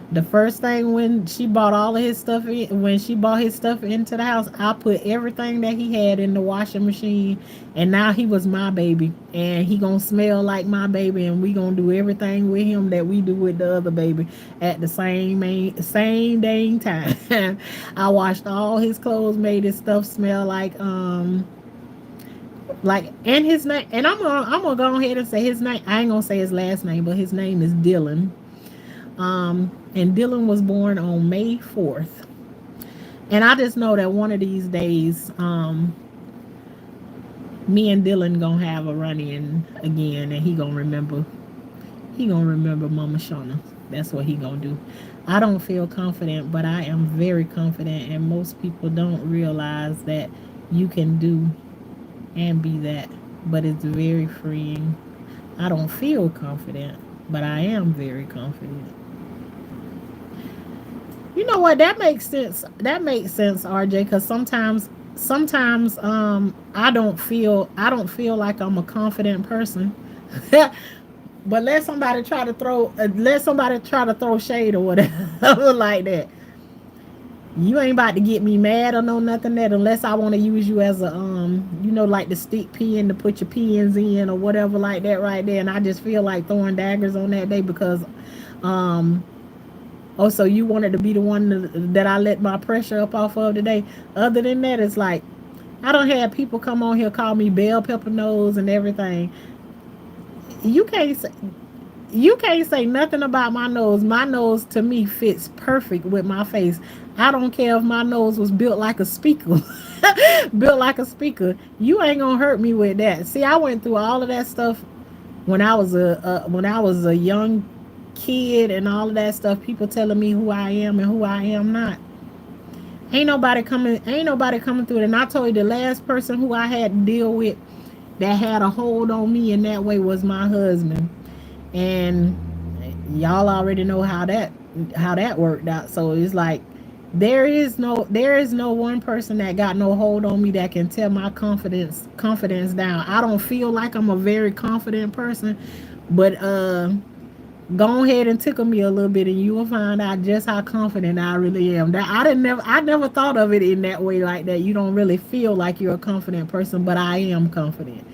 The first thing when she bought his stuff into the house, I put everything that he had in the washing machine, and now he was my baby, and he gonna smell like my baby, and we gonna do everything with him that we do with the other baby at the same dang time. I washed all his clothes, made his stuff smell like and his name, and I'm gonna go ahead and say his name. I ain't gonna say his last name, but his name is Dylan. And Dylan was born on May 4th. And I just know that one of these days, me and Dylan gonna have a run in again, and he gonna remember Mama Shauna. That's what he gonna do. I don't feel confident, but I am very confident, and most people don't realize that you can do and be that. But it's very freeing. I don't feel confident, but I am very confident. You know what? That makes sense. That makes sense, RJ. Because sometimes I don't feel like I'm a confident person. But let somebody try to throw shade or whatever like that. You ain't about to get me mad or no nothing that unless I want to use you as a like the stick pin to put your pins in or whatever like that right there. And I just feel like throwing daggers on that day because um oh, so you wanted to be the one that I let my pressure up off of today. Other than that, it's like I don't have people come on here call me bell pepper nose and everything. You can't say you can't say nothing about my nose. My nose to me fits perfect with my face. I don't care if my nose was built like a speaker. Built like a speaker. You ain't gonna hurt me with that. See, I went through all of that stuff when I was a young kid and all of that stuff. People telling me who I am and who I am not. Ain't nobody coming through it. And I told you the last person who I had to deal with that had a hold on me in that way was my husband. And y'all already know how that worked out. So it's like there is no one person that got no hold on me that can tear my confidence down. I don't feel like I'm a very confident person, but go ahead and tickle me a little bit and you will find out just how confident I really am. That I never thought of it in that way like that. You don't really feel like you're a confident person, but I am confident.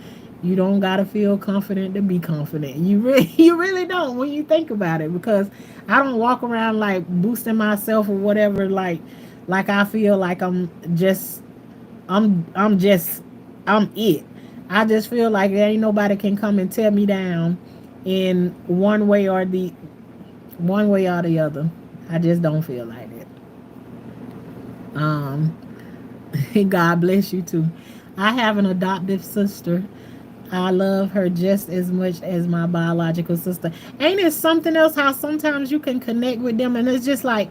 You don't gotta feel confident to be confident. You really don't when you think about it because I don't walk around like boosting myself or whatever like I feel like I'm just I'm it. I just feel like there ain't nobody can come and tear me down in one way or the other. I just don't feel like it. Um, God bless you too. I have an adoptive sister. I love her just as much as my biological sister. Ain't it something else how sometimes you can connect with them and it's just like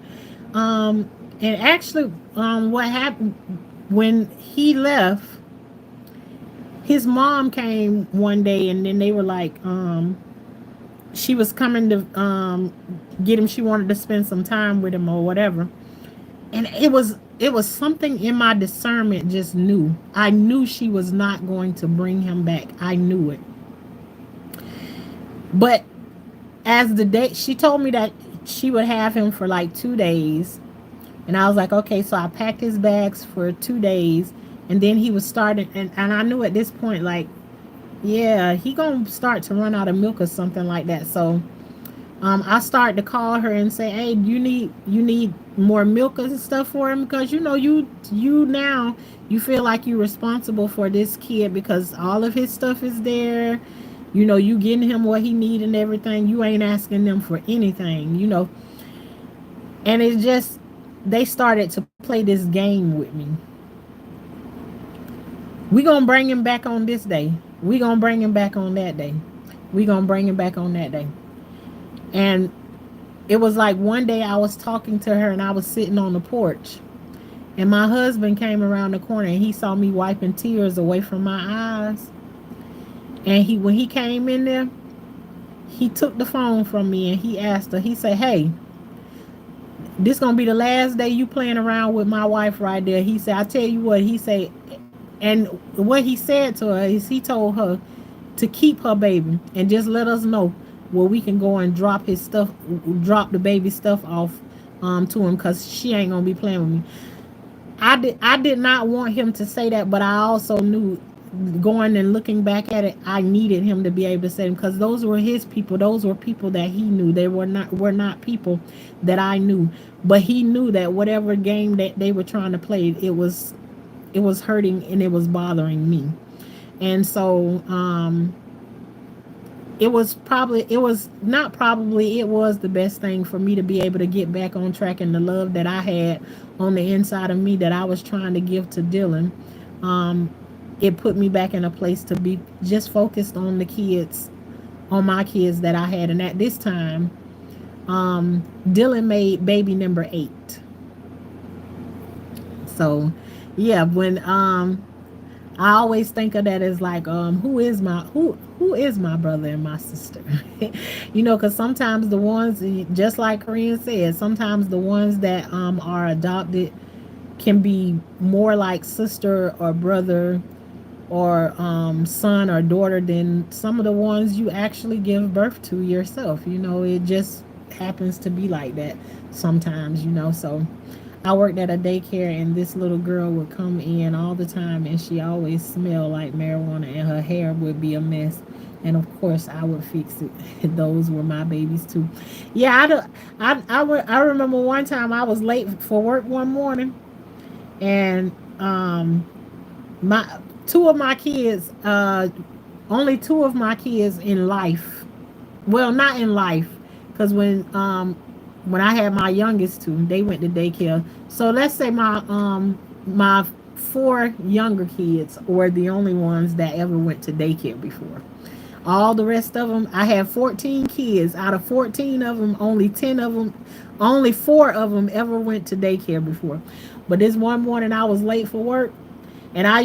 um and actually what happened when he left, his mom came one day and then they were like she was coming to get him. She wanted to spend some time with him or whatever. And it was something in my discernment just knew. I knew she was not going to bring him back. I knew it. But as the day she told me that she would have him for like 2 days. And I was like, okay, so I packed his bags for 2 days and then he was starting and I knew at this point like yeah, he gonna start to run out of milk or something like that. So I started to call her and say, "Hey, you need more milk and stuff for him because you now you feel like you're responsible for this kid because all of his stuff is there. You getting him what he need and everything. You ain't asking them for anything. And it's just they started to play this game with me. We gonna bring him back on this day. We gonna bring him back on that day. We gonna bring him back on that day." And it was like one day I was talking to her and I was sitting on the porch and my husband came around the corner and he saw me wiping tears away from my eyes. And when he came in there, he took the phone from me and he asked her, he said, "Hey, this gonna be the last day you playing around with my wife right there." He said, "I tell you what," he said, and what he said to her is he told her to keep her baby and just let us know where we can go and drop the baby stuff off to him because she ain't gonna be playing with me. I did not want him to say that, but I also knew going and looking back at it, I needed him to be able to say them because those were his people. Those were people that he knew. They were not people that I knew. But he knew that whatever game that they were trying to play, it was hurting and it was bothering me. And so it was the best thing for me to be able to get back on track and the love that I had on the inside of me that I was trying to give to Dylan. It put me back in a place to be just focused on on my kids that I had. And at this time, Dylan made baby number 8. So yeah, I always think of that as like, who is my brother and my sister? You know, because sometimes the ones, just like Korean said, sometimes the ones that are adopted can be more like sister or brother or son or daughter than some of the ones you actually give birth to yourself. You know, it just happens to be like that sometimes, you know. So I worked at a daycare, and this little girl would come in all the time, and she always smelled like marijuana, and her hair would be a mess. And of course, I would fix it. Those were my babies too. Yeah, I remember one time I was late for work one morning, and my two of my kids, only two of my kids in life, well, not in life, because when I had my youngest two, they went to daycare. So let's say my four younger kids were the only ones that ever went to daycare before. All the rest of them, I had 14 kids. Out of 14 of them, only four of them ever went to daycare before. But this one morning, I was late for work, and I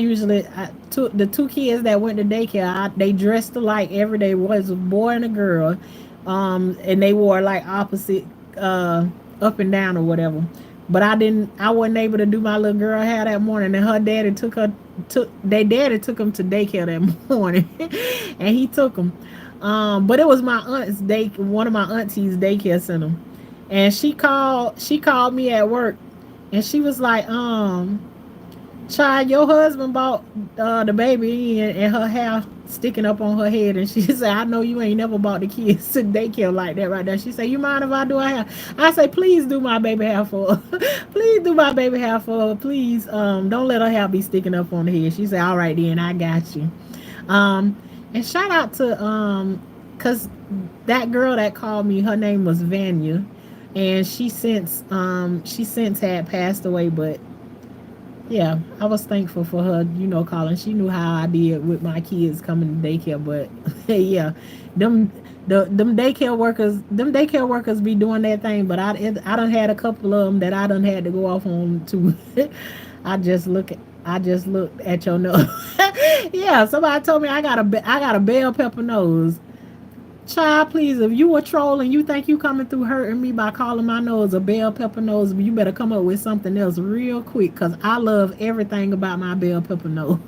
took the two kids that went to daycare. They dressed alike every day. It was a boy and a girl, and they wore like opposite, uh, up and down or whatever. But I wasn't able to do my little girl hair that morning, and her daddy their daddy took them to daycare that morning, and he took them. But it was one of my auntie's daycare center, and she called me at work, and she was like, child, your husband bought the baby in, and her hair sticking up on her head. And she said, I know you ain't never bought the kids to daycare like that right there. She said, you mind if I do her hair? I say, please do my baby hair for her. Please do my baby hair for her. Please, don't let her hair be sticking up on the head. She said, all right then, I got you. um and shout out to because that girl that called me, her name was Vanya, and she since had passed away. But yeah, I was thankful for her, calling. She knew how I did with my kids coming to daycare. But yeah, them them daycare workers be doing that thing. But I done had a couple of them that I done had to go off on too. I just looked at your nose. Yeah, somebody told me I got a bell pepper nose. Child, please, if you were trolling, you think you coming through hurting me by calling my nose a bell pepper nose, you better come up with something else real quick, because I love everything about my bell pepper nose.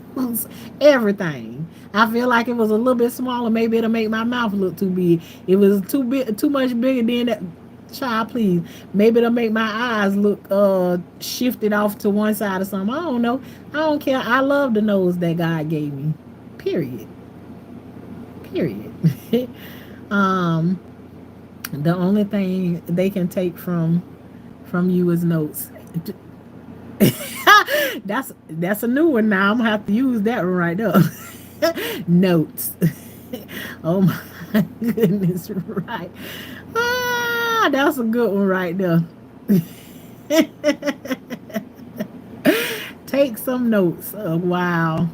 Everything. I feel like it was a little bit smaller, maybe it'll make my mouth look too big. It was too much bigger than that. Child, please. Maybe it'll make my eyes look shifted off to one side or something. I don't know. I don't care. I love the nose that God gave me. Period. Period. um the only thing they can take from you is notes. That's a new one. Now I'm gonna have to use that one right there. Notes. Oh my goodness, right. That's a good one right there. Take some notes. Wow.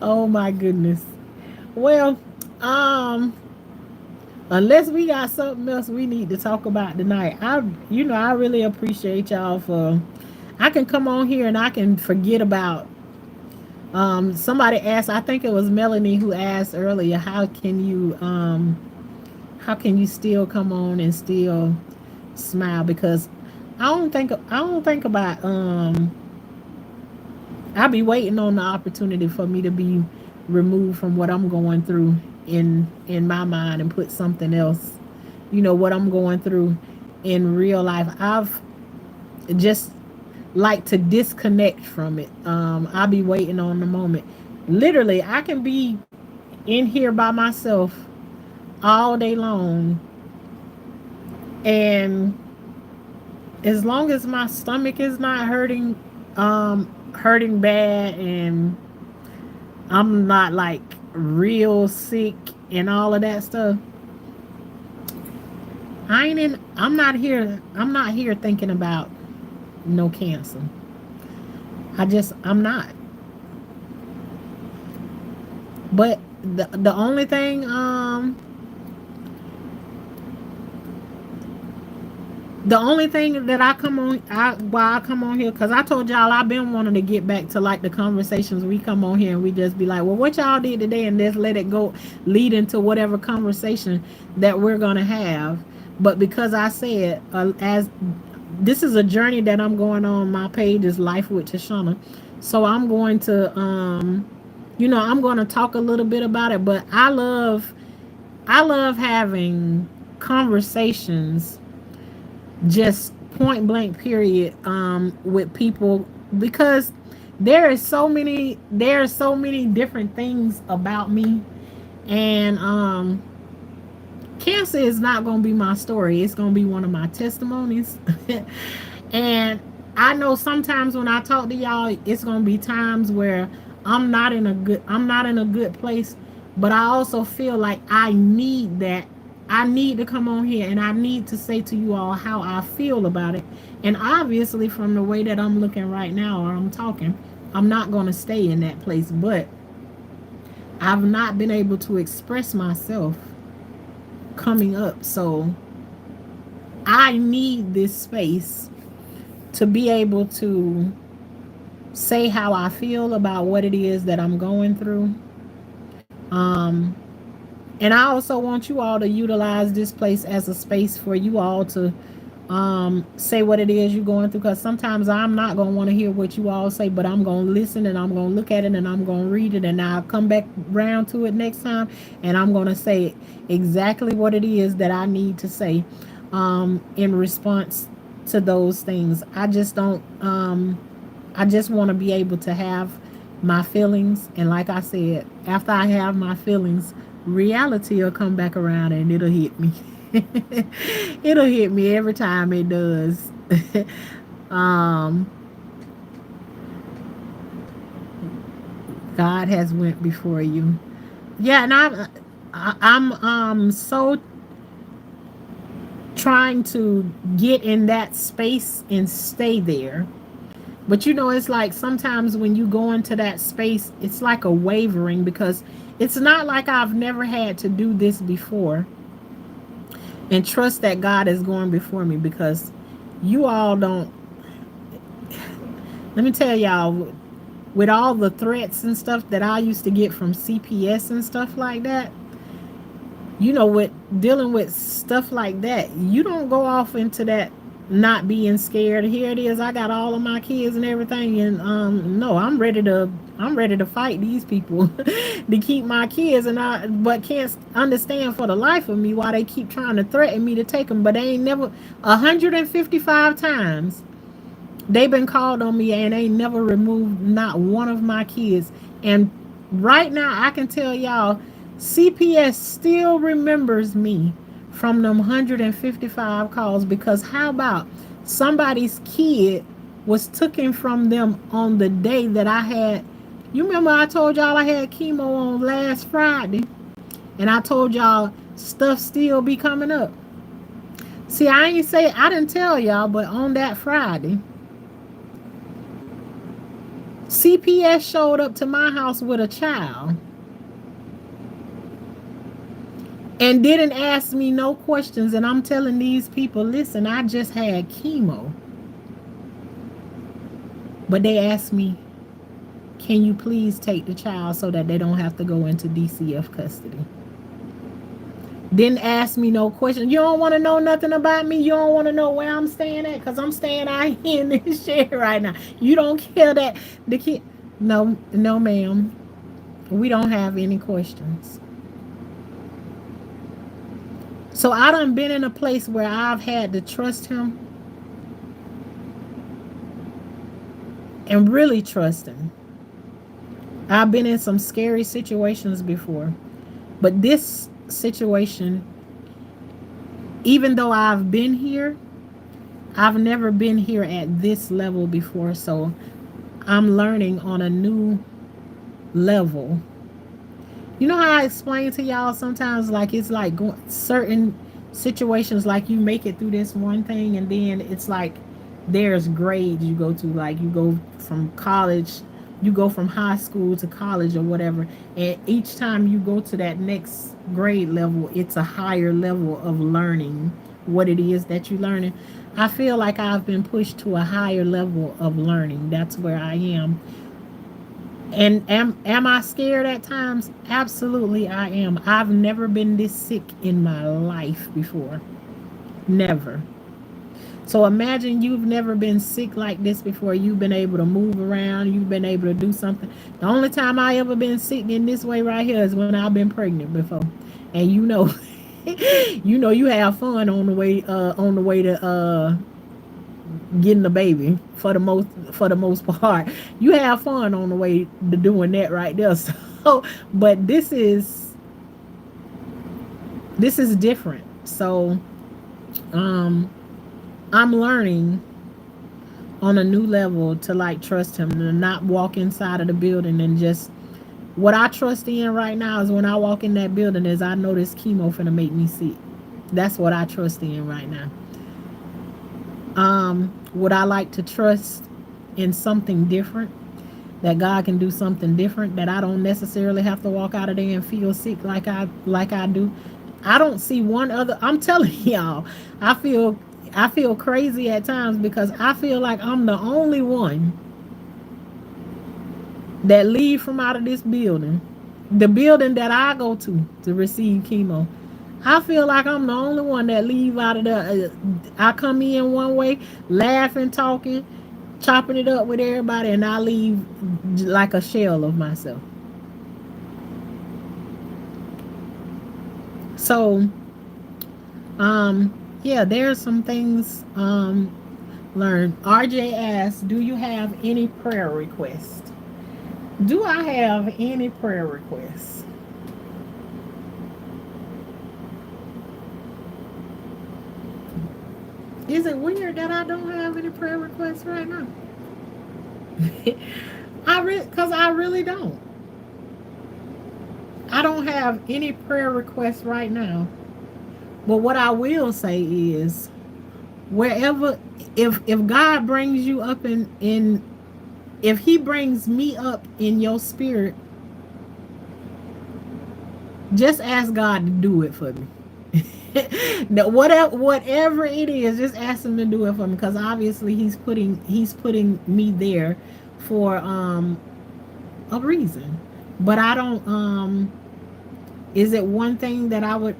Oh my goodness. Well, unless we got something else we need to talk about tonight, I really appreciate y'all for. I can come on here and I can forget about. Somebody asked. I think it was Melanie who asked earlier. How can you still come on and still smile? Because I don't think about. I'll be waiting on the opportunity for me to be removed from what I'm going through in my mind, and put something else, what I'm going through in real life. I've just like to disconnect from it. I'll be waiting on the moment. Literally, I can be in here by myself all day long, and as long as my stomach is not hurting bad, and I'm not like real sick and all of that stuff, I'm not here thinking about no cancer. I'm not. But the only thing The only thing that I come on, why I come on here, because I told y'all I've been wanting to get back to like the conversations we come on here and we just be like, well, what y'all did today, and just let it go, lead into whatever conversation that we're gonna have. But because I said, as this is a journey that I'm going on, my page is Life with Tashana, so I'm going to, I'm going to talk a little bit about it. But I love having conversations, just point blank period, with people, because there are so many different things about me, and cancer is not going to be my story, it's going to be one of my testimonies. And I know sometimes when I talk to y'all, it's going to be times where I'm not in a good place, but I also feel like I need that. I need to come on here and I need to say to you all how I feel about it. And obviously, from the way that I'm looking right now or I'm talking, I'm not going to stay in that place. But I've not been able to express myself coming up. So I need this space to be able to say how I feel about what it is that I'm going through. Um, and I also want you all to utilize this place as a space for you all to say what it is you're going through, because sometimes I'm not going to want to hear what you all say, but I'm going to listen and I'm going to look at it and I'm going to read it, and I'll come back round to it next time and I'm going to say exactly what it is that I need to say in response to those things. I just want to be able to have my feelings, and like I said, after I have my feelings, reality will come back around and it'll hit me. It'll hit me every time it does. um, God has went before you. Yeah, and I'm so trying to get in that space and stay there. But it's like sometimes when you go into that space, it's like a wavering, because it's not like I've never had to do this before and trust that God is going before me, because you all don't. Let me tell y'all, with all the threats and stuff that I used to get from CPS and stuff like that, with dealing with stuff like that, you don't go off into that not being scared. Here it is, I got all of my kids and everything, and no, I'm ready to fight these people to keep my kids, and I but can't understand for the life of me why they keep trying to threaten me to take them. But they ain't never 155 times they've been called on me, and they never removed not one of my kids. And right now I can tell y'all, CPS still remembers me from them 155 calls, because how about somebody's kid was taken from them on the day that I had, you remember I told y'all I had chemo on last Friday, and I told y'all stuff still be coming up. See, I didn't tell y'all, but on that Friday, CPS showed up to my house with a child and didn't ask me no questions. And I'm telling these people, listen, I just had chemo. But they asked me, can you please take the child so that they don't have to go into DCF custody? Didn't ask me no questions. You don't want to know nothing about me. You don't want to know where I'm staying at, because I'm staying out here in this shed right now. You don't care that the kid. No, no, ma'am. We don't have any questions. So I done been in a place where I've had to trust him and really trust him. I've been in some scary situations before, but this situation, even though I've been here, I've never been here at this level before. So I'm learning on a new level. You know how I explain to y'all sometimes, like it's like certain situations, like you make it through this one thing, and then it's like there's grades you go to, like you go from college, you go from high school to college or whatever, and each time you go to that next grade level, it's a higher level of learning what it is that you're learning. I feel like I've been pushed to a higher level of learning. That's where I am. And am I scared at times? Absolutely I am. I've never been this sick in my life before. Never. So imagine you've never been sick like this before. You've been able to move around. You've been able to do something. The only time I ever been sick in this way right here is when I've been pregnant before. And you know, you have fun on the way to getting the baby for the most part. You have fun on the way to doing that right there. So, but this is different. So, um, I'm learning on a new level to like trust him, to not walk inside of the building and just what I trust in right now is when I walk in that building is I know this chemo finna make me sick. That's what I trust in right now. Would I like to trust in something different? That God can do something different, that I don't necessarily have to walk out of there and feel sick like I do. I don't see one other. I'm telling y'all, I feel I feel crazy at times because I feel like I'm the only one that leave from out of this building, the building that I go to receive chemo. I feel like I'm the only one that leave out of the. I come in one way, laughing, talking, chopping it up with everybody, and I leave like a shell of myself. So, yeah, there's some things learned. RJ asks, "Do you have any prayer requests?" Do I have any prayer requests? Is it weird that I don't have any prayer requests right now? Cause I really don't. I don't have any prayer requests right now. But what I will say is, wherever, if God brings you up in if He brings me up in your spirit, just ask God to do it for me. No, whatever it is, just ask Him to do it for me, because obviously He's putting me there for a reason. But I don't. Is it one thing that I would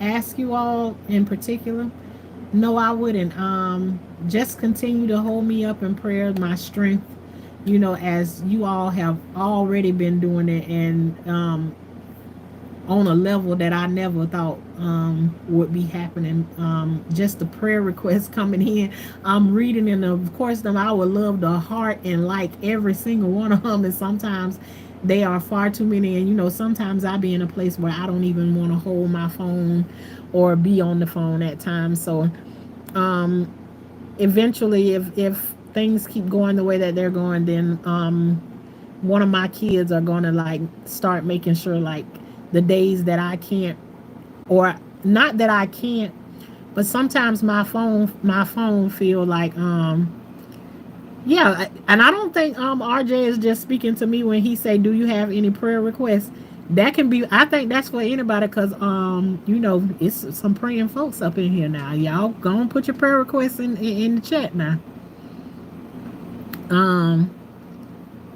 ask you all in particular? No, I wouldn't. Just continue to hold me up in prayer, my strength. As you all have already been doing it, and on a level that I never thought would be happening. Just the prayer requests coming in. I'm reading, and of course, them I would love to heart and like every single one of them. And sometimes they are far too many. And sometimes I be in a place where I don't even want to hold my phone or be on the phone at times. So um, eventually, if things keep going the way that they're going, then one of my kids are going to like start making sure like the days that I can't, or not that I can't, but sometimes my phone feel like yeah. And I don't think RJ is just speaking to me when he say, do you have any prayer requests? That can be, I think that's for anybody, because it's some praying folks up in here now. Y'all go and put your prayer requests in the chat now. um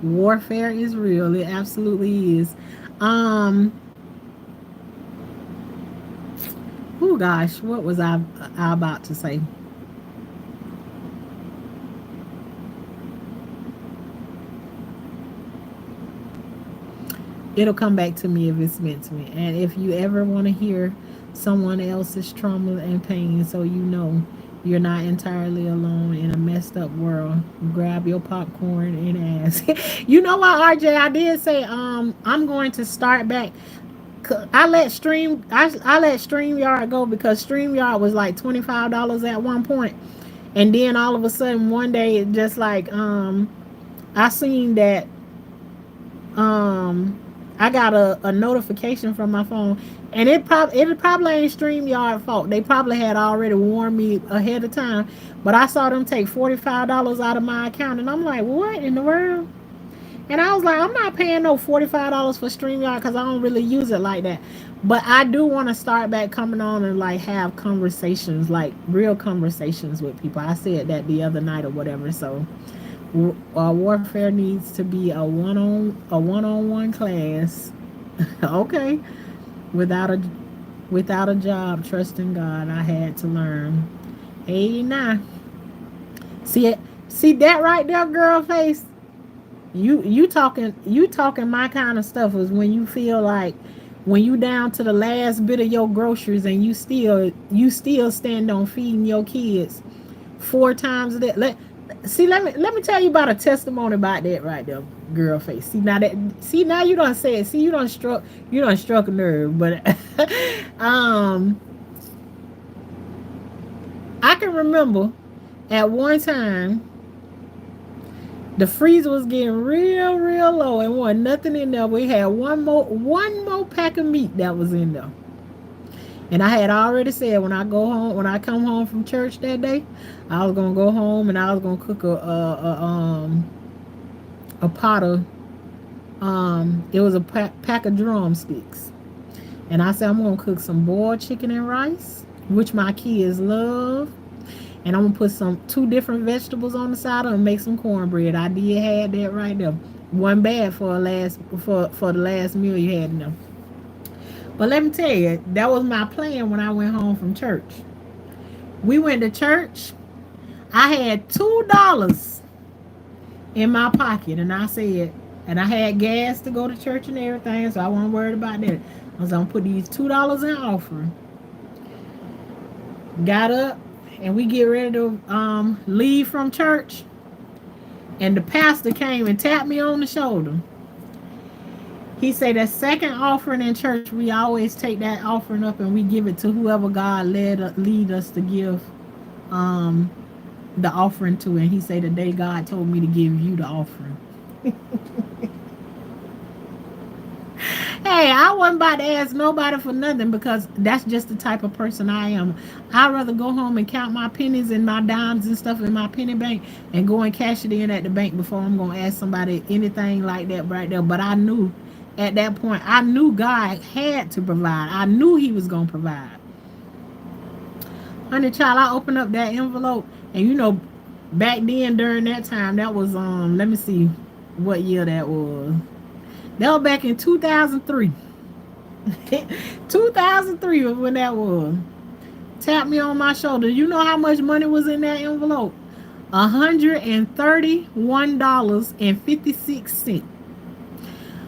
Warfare is real. It absolutely is. um Oh gosh, what was I about to say? It'll come back to me if it's meant to me. And if you ever want to hear someone else's trauma and pain, so you're not entirely alone in a messed up world, grab your popcorn and ask. You know what, RJ? I did say I'm going to start back. I let StreamYard go because StreamYard was like $25 at one point, and then all of a sudden one day it just like I seen that um I got a notification from my phone, and it probably ain't StreamYard fault. They probably had already warned me ahead of time, but I saw them take $45 out of my account, and I'm like, what in the world? And I was like, I'm not paying no $45 for StreamYard because I don't really use it like that. But I do want to start back coming on and like have conversations, like real conversations with people. I said that the other night or whatever. So warfare needs to be a one-on-one class. Okay, without a job, trusting God, I had to learn. Hey, nah, see it, see that right there, girl face. You talking my kind of stuff is when you feel like when you down to the last bit of your groceries and you still stand on feeding your kids four times a day. Let me tell you about a testimony about that right there, girl face. See now you don't say it. See you don't struck a nerve, but um I can remember at one time the freezer was getting real low and wasn't nothing in there. We had one more pack of meat that was in there. And I had already said when I come home from church that day, I was gonna go home and I was gonna cook a pot of it was a pack of drumsticks. And I said I'm gonna cook some boiled chicken and rice, which my kids love. And I'm gonna put some two different vegetables on the side of and make some cornbread. I did have that right there. Wasn't bad for the last meal you had in there. But let me tell you, that was my plan when I went home from church. We went to church. I had $2 in my pocket, and I said, and I had gas to go to church and everything, so I wasn't worried about that. I was gonna put these $2 in offering. Got up, and we get ready to leave from church, and the pastor came and tapped me on the shoulder. He said that second offering in church, we always take that offering up and we give it to whoever God lead us to give um, the offering to. And he said the day God told me to give you the offering. Hey, I wasn't about to ask nobody for nothing because that's just the type of person I am. I'd rather go home and count my pennies and my dimes and stuff in my penny bank and go and cash it in at the bank before I'm going to ask somebody anything like that right there. But I knew at that point, I knew God had to provide. I knew he was going to provide. Honey child, I opened up that envelope and back then during that time, that was let me see what year that was. That was back in 2003. 2003 was when that was. Tapped me on my shoulder. You know how much money was in that envelope? $131.56.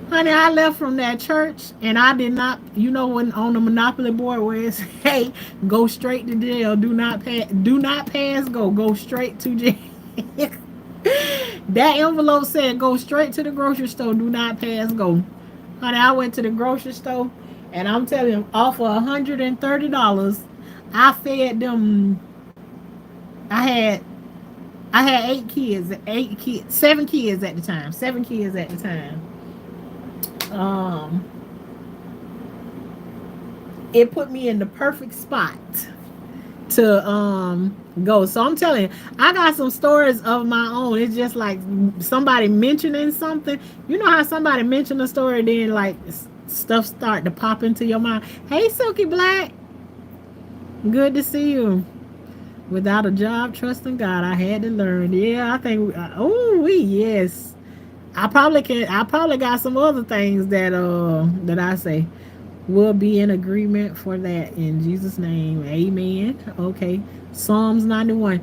Honey, I left from that church and I did not, when on the Monopoly board where it says, hey, go straight to jail. Do not pass go. Go straight to jail. That envelope said go straight to the grocery store. Do not pass go. Honey, I went to the grocery store and I'm telling you, off of $130, I fed them. I had 7 kids at the time. 7 kids at the time. It put me in the perfect spot to go. So I'm telling you, I got some stories of my own. It's just like somebody mentioning something. You know how somebody mentioned a story, then like stuff start to pop into your mind. Hey, Silky Black, good to see you. Without a job, trusting God, I had to learn. Yeah, I think. Yes. I probably got some other things that I say. We'll be in agreement for that in Jesus' name. Amen. Okay. Psalms 91.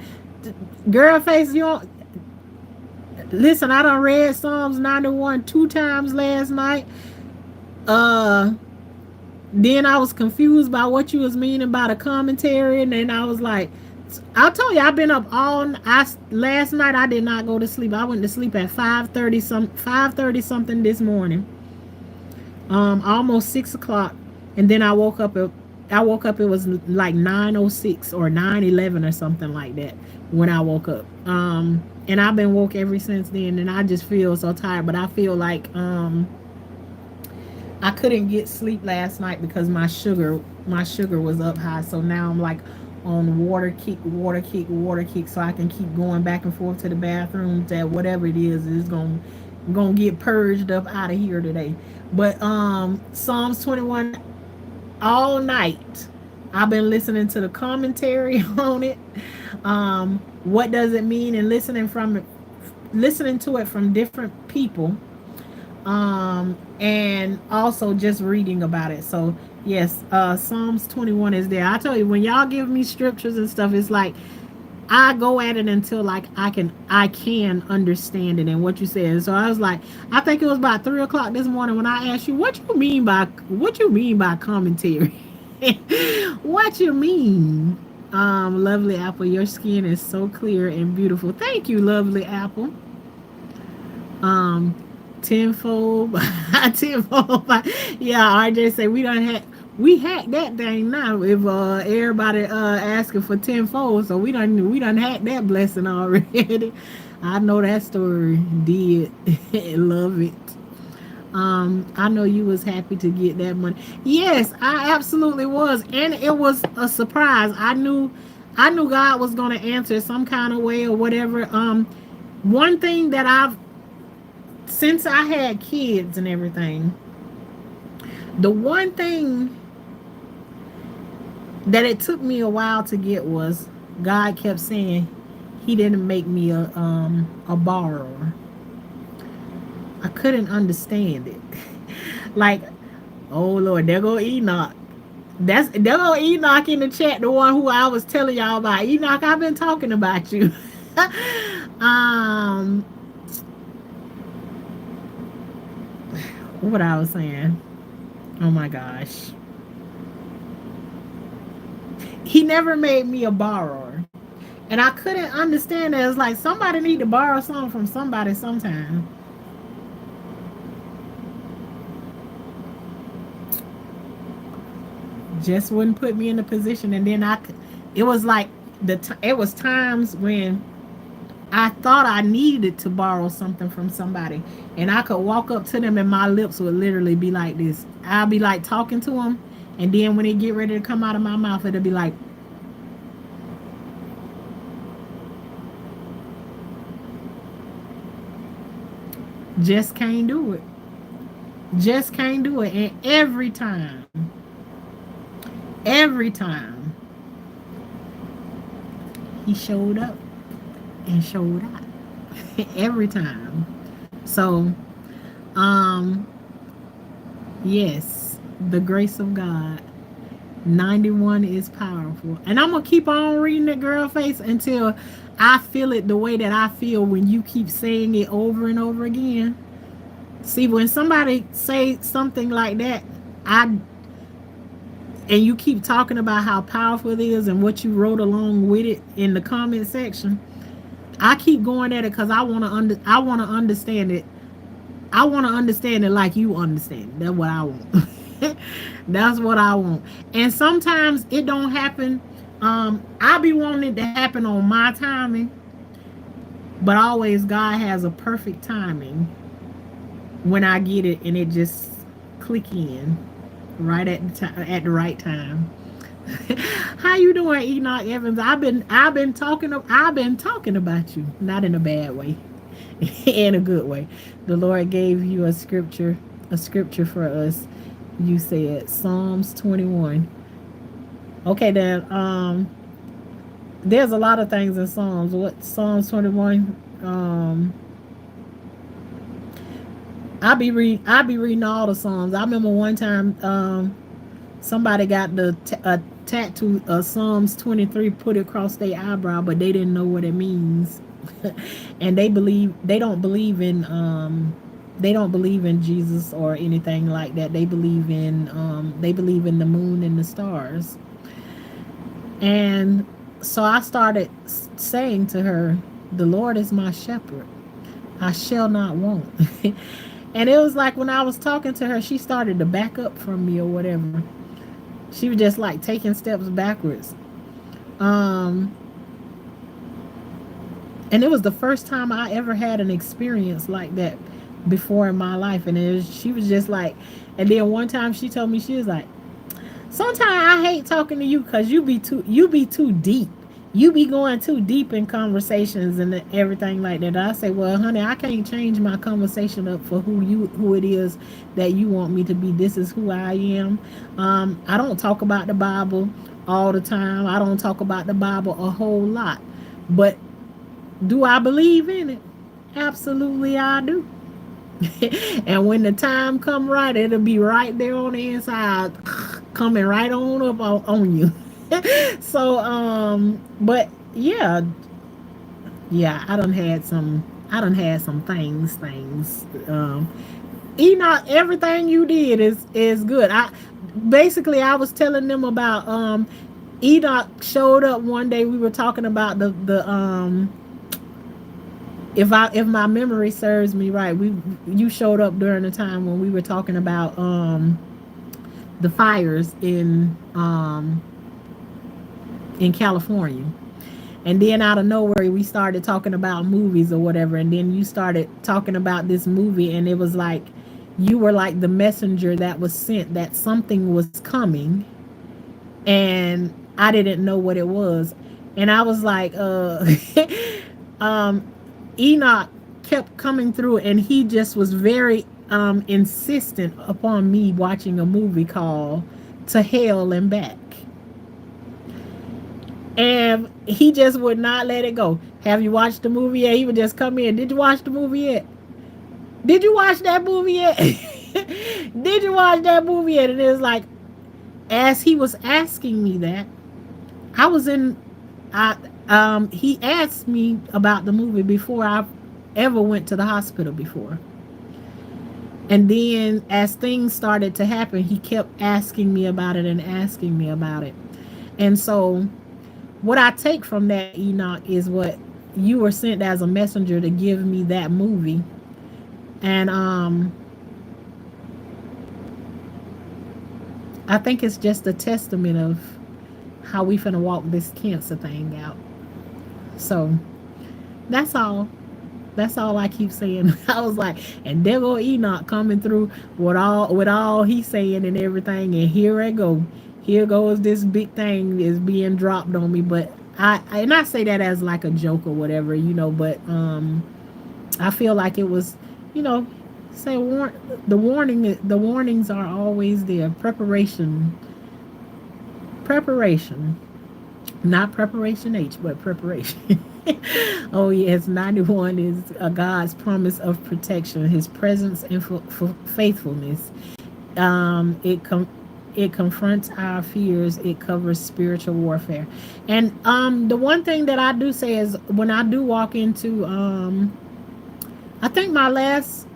Girl face, listen, I done read Psalms 91 2 times last night. Then I was confused by what you was meaning by the commentary, and then I was like, I told you I've been up last night I did not go to sleep. I went to sleep at 5:30 something this morning. Almost 6 o'clock, and then I woke up. It was like 9:06 or 9:11 or something like that when I woke up. And I've been woke ever since then, and I just feel so tired. But I feel like I couldn't get sleep last night because my sugar was up high. So now I'm like on water kick, so I can keep going back and forth to the bathroom. That whatever it is gonna get purged up out of here today. But Psalms 21 all night. I've been listening to the commentary on it. What does it mean? And listening to it from different people. And also just reading about it. So yes, Psalms 21 is there. I tell you, when y'all give me scriptures and stuff, it's like I go at it until like I can understand it and what you said. So I was like, I think it was about 3 o'clock this morning when I asked you what you mean by commentary. What you mean? Lovely Apple, your skin is so clear and beautiful. Thank you, lovely Apple. Um, tenfold, tenfold. Yeah, RJ say we hacked that thing now. If everybody asking for tenfold, so we done hacked that blessing already. I know that story. Did love it. I know you was happy to get that money. Yes, I absolutely was, and it was a surprise. I knew God was gonna answer some kind of way or whatever. One thing that I've since I had kids and everything, the one thing that it took me a while to get was God kept saying He didn't make me a borrower. I couldn't understand it. Like, oh Lord, there go Enoch. There go Enoch in the chat, the one who I was telling y'all about. Enoch, I've been talking about you. um, what I was saying. Oh my gosh. He never made me a borrower. And I couldn't understand it. It's like somebody need to borrow something from somebody sometime. Just wouldn't put me in the position, and then it was like it was times when I thought I needed to borrow something from somebody, and I could walk up to them and my lips would literally be like this. I'll be like talking to them, and then when it get ready to come out of my mouth, it'll be like, just can't do it. Just can't do it. And every time he showed up and showed out. Every time. So, um, yes, the grace of God. 91 is powerful. And I'm gonna keep on reading the girl face until I feel it the way that I feel when you keep saying it over and over again. See, when somebody say something like that, and you keep talking about how powerful it is and what you wrote along with it in the comment section, I keep going at it because I want to understand it. I want to understand it like you understand it. That's what I want. That's what I want. And sometimes it don't happen. I be wanting it to happen on my timing, but always God has a perfect timing when I get it, and it just click in right at the right time. How you doing, Enoch Evans? I've been talking about you, not in a bad way, in a good way. The Lord gave you a scripture for us. You said Psalms 21. Okay, then there's a lot of things in Psalms. What Psalms 21? I be reading all the Psalms. I remember one time somebody got a tattoo of Psalms 23 put across their eyebrow, but they didn't know what it means. And they don't believe in Jesus or anything like that. They believe in the moon and the stars. And so I started saying to her, the Lord is my shepherd, I shall not want. And it was like when I was talking to her, she started to back up from me or whatever. She was just like taking steps backwards. And it was the first time I ever had an experience like that before in my life. And she was just like, and then one time she told me, she was like, sometimes I hate talking to you because you be too deep. you be going too deep in conversations and everything like that. I say, well, honey, I can't change my conversation up for who it is that you want me to be. This is who I am. I don't talk about the Bible all the time. I don't talk about the Bible a whole lot. But do I believe in it? Absolutely, I do. And when the time come right, it'll be right there on the inside, coming right on up on you. So, but yeah, yeah, I done had some things. Enoch, everything you did is good. I was telling them about Enoch showed up one day. We were talking about the if my memory serves me right, you showed up during the time when we were talking about the fires in California. And then out of nowhere, we started talking about movies or whatever. And then you started talking about this movie, and it was like you were like the messenger that was sent that something was coming, and I didn't know what it was. And I was like, um, Enoch kept coming through, and he just was very insistent upon me watching a movie called To Hell and Back. And he just would not let it go. Have you watched the movie yet? He would just come in. Did you watch the movie yet? Did you watch that movie yet? Did you watch that movie yet? And it was like, as he was asking me that, I was in. I he asked me about the movie before I ever went to the hospital before. And then as things started to happen, he kept asking me about it and asking me about it. And so what I take from that, Enoch, is what you were sent as a messenger to give me that movie. And I think it's just a testament of how we finna walk this cancer thing out. So that's all. That's all I keep saying. I was like, and there go Enoch coming through with all he's saying and everything, and here I go. Here goes this big thing is being dropped on me. But I say that as like a joke or whatever, but I feel like it was, you know, say the warnings are always there. Preparation. Not preparation H, but preparation. Oh yes, 91 is a God's promise of protection, His presence and faithfulness. It confronts our fears. It covers spiritual warfare. And the one thing that I do say is when I do walk into I think my last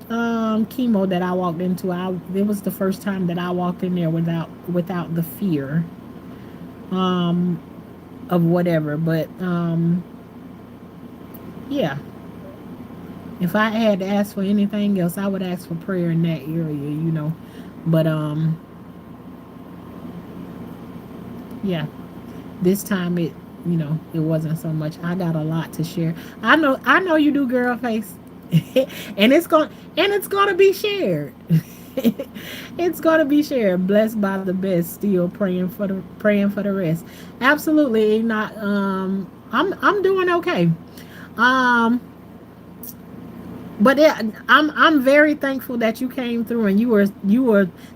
chemo that I walked into, it was the first time that I walked in there without the fear of whatever. But yeah, if I had to ask for anything else, I would ask for prayer in that area. But yeah, this time it wasn't so much. I got a lot to share. I know you do, girl face. and it's gonna be shared. It's gonna be shared. Blessed by the best, still praying for the rest. Absolutely not. I'm doing okay. Um, but yeah, I'm very thankful that you came through and you were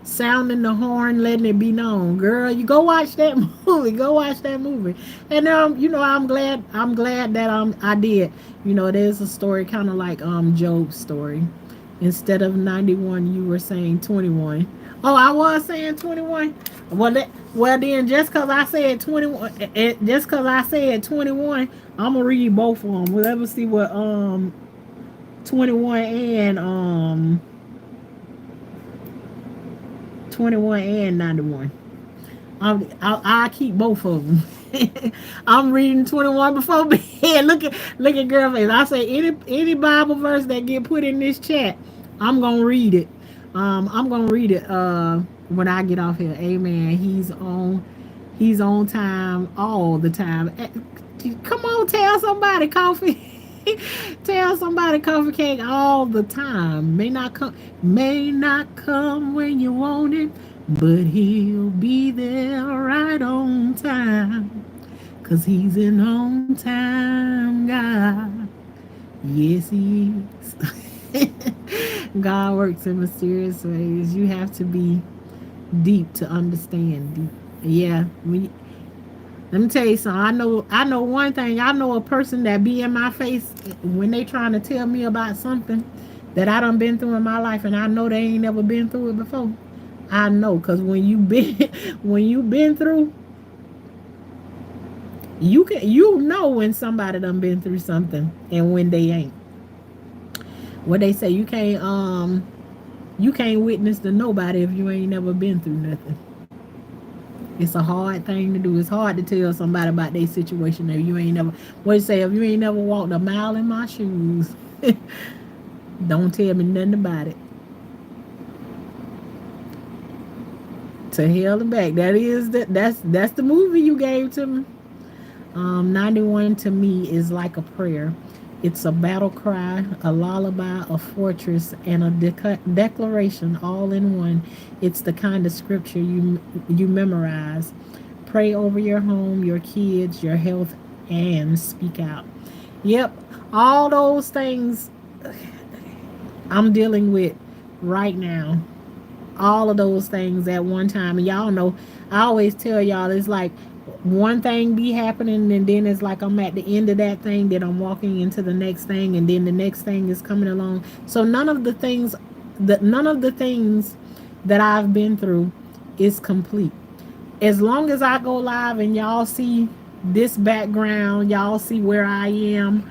sounding the horn, letting it be known, girl. You go watch that movie. Go watch that movie. And I'm glad that I did. There's a story kind of like Job's story. Instead of 91, you were saying 21. Oh, I was saying 21. Well then, just cause I said 21, just cause I said 21, I'm gonna read both of them. Let me see what 21 and 21 and 91. I keep both of them. I'm reading 21 before bed. Look at girl face. I say any Bible verse that get put in this chat, I'm gonna read it. I'm gonna read it when I get off here. Amen. He's on time all the time. Come on, tell somebody coffee. Tell somebody coffee cake all the time. May not come when you want it, but he'll be there right on time. 'cause he's an on time God. Yes, he is. God works in mysterious ways. You have to be deep to understand deep. Yeah, let me tell you something. I know one thing. I know a person that be in my face when they trying to tell me about something that I done been through in my life, and I know they ain't never been through it before. I know, cause when you been when you been through, you know when somebody done been through something and when they ain't. What they say, you can't witness to nobody if you ain't never been through nothing. It's a hard thing to do. It's hard to tell somebody about their situation if you ain't never. What you say? If you ain't never walked a mile in my shoes, don't tell me nothing about it. To hell and back. That's the movie you gave to me. 91 to me is like a prayer. It's a battle cry, a lullaby, a fortress, and a declaration all in one. It's the kind of scripture you memorize. Pray over your home, your kids, your health, and speak out. Yep, all those things I'm dealing with right now. All of those things at one time. And y'all know, I always tell y'all, it's like one thing be happening, and then it's like I'm at the end of that thing, that I'm walking into the next thing, and then the next thing is coming along. So none of the things that I've been through is complete. As long as I go live and y'all see this background, y'all see where I am,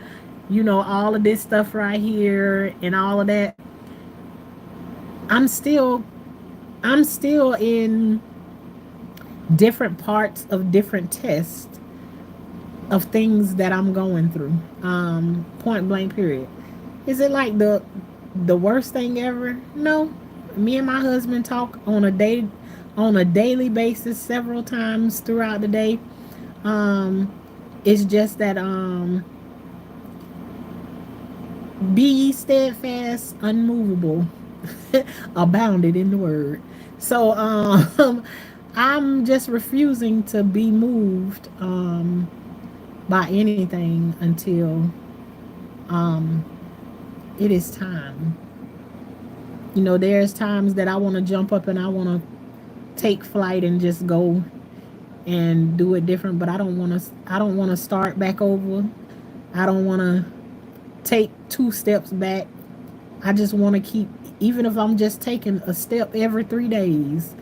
all of this stuff right here and all of that, I'm still in different parts of different tests of things that I'm going through. Point blank period. Is it like the worst thing ever? No. Me and my husband talk on a daily basis several times throughout the day. It's just that be ye steadfast, unmovable, abounded in the word. So I'm just refusing to be moved by anything until it is time. There's times that I want to jump up and I want to take flight and just go and do it different, but I don't want to start back over. I don't want to take two steps back. I just want to keep, even if I'm just taking a step every 3 days,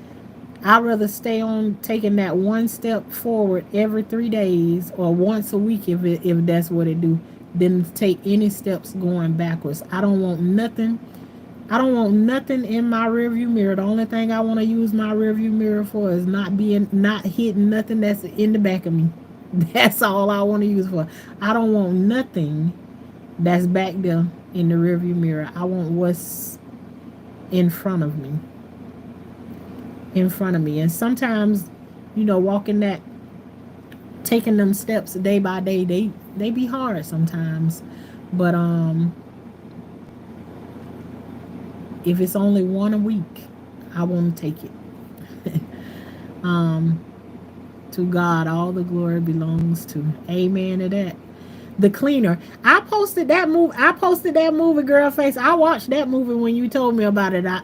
I'd rather stay on taking that one step forward every 3 days or once a week if that's what it do, than take any steps going backwards. I don't want nothing. I don't want nothing in my rearview mirror. The only thing I want to use my rearview mirror for is not hitting nothing that's in the back of me. That's all I want to use for. I don't want nothing that's back there in the rearview mirror. I want what's in front of me. And sometimes, walking that, taking them steps day by day, they be hard sometimes. But if it's only one a week, I want to take it. To God all the glory belongs to. Amen to that. The Cleaner. I posted that movie, Girl Face. I watched that movie when you told me about it. I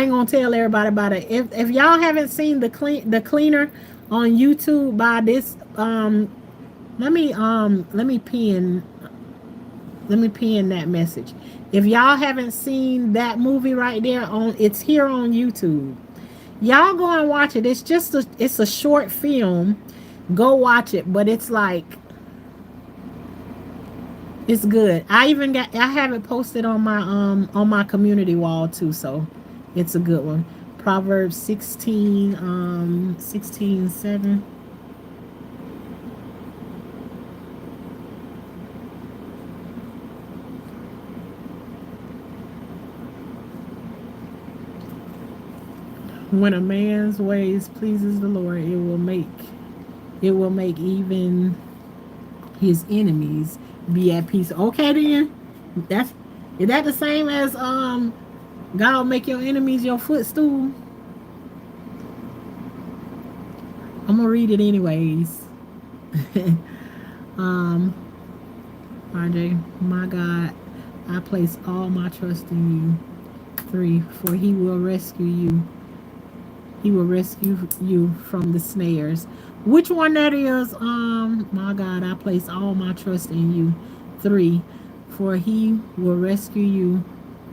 ain't gonna tell everybody about it. If y'all haven't seen the Cleaner on YouTube by this, let me pin that message. If y'all haven't seen that movie right there, it's here on YouTube. Y'all go and watch it. It's a short film. Go watch it, but it's like, it's good. I have it posted on my community wall too, so it's a good one. Proverbs 16:7. When a man's ways pleases the Lord, it will make even his enemies be at peace. Okay, then is that the same as God will make your enemies your footstool? I'm gonna read it anyways. um, RJ, my God, I place all my trust in you. 3, for he will rescue you. He will rescue you from the snares. Which one that is? My God, I place all my trust in you. 3, for he will rescue you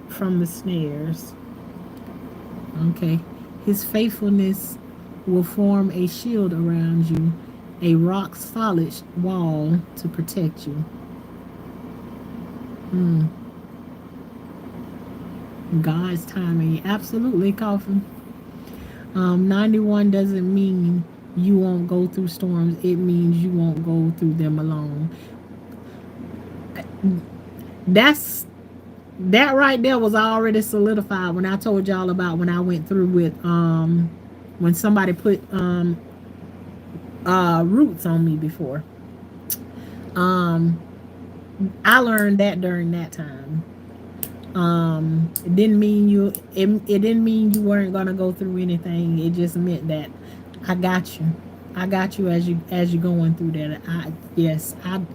from the snares. Okay. His faithfulness will form a shield around you, a rock solid wall to protect you. Mm. God's timing. Absolutely, Coffin. 91 doesn't mean you won't go through storms. It means you won't go through them alone. That's that right there was already solidified when I told y'all about when I went through with when somebody put roots on me before. Um I learned that during that time. It didn't mean it didn't mean you weren't gonna go through anything. It just meant that I got you. I got you as you going through that. Yes, I've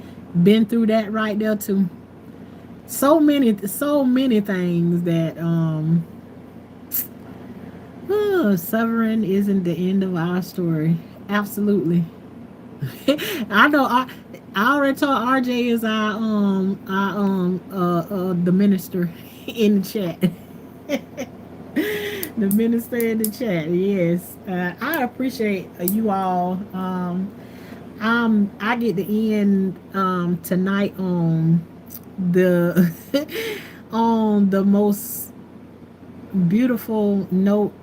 been through that right there too. So many things that suffering isn't the end of our story. Absolutely. I know I already told RJ is our the minister in the chat. The minister in the chat, yes. I appreciate you all. I get to end tonight on the on the most beautiful note.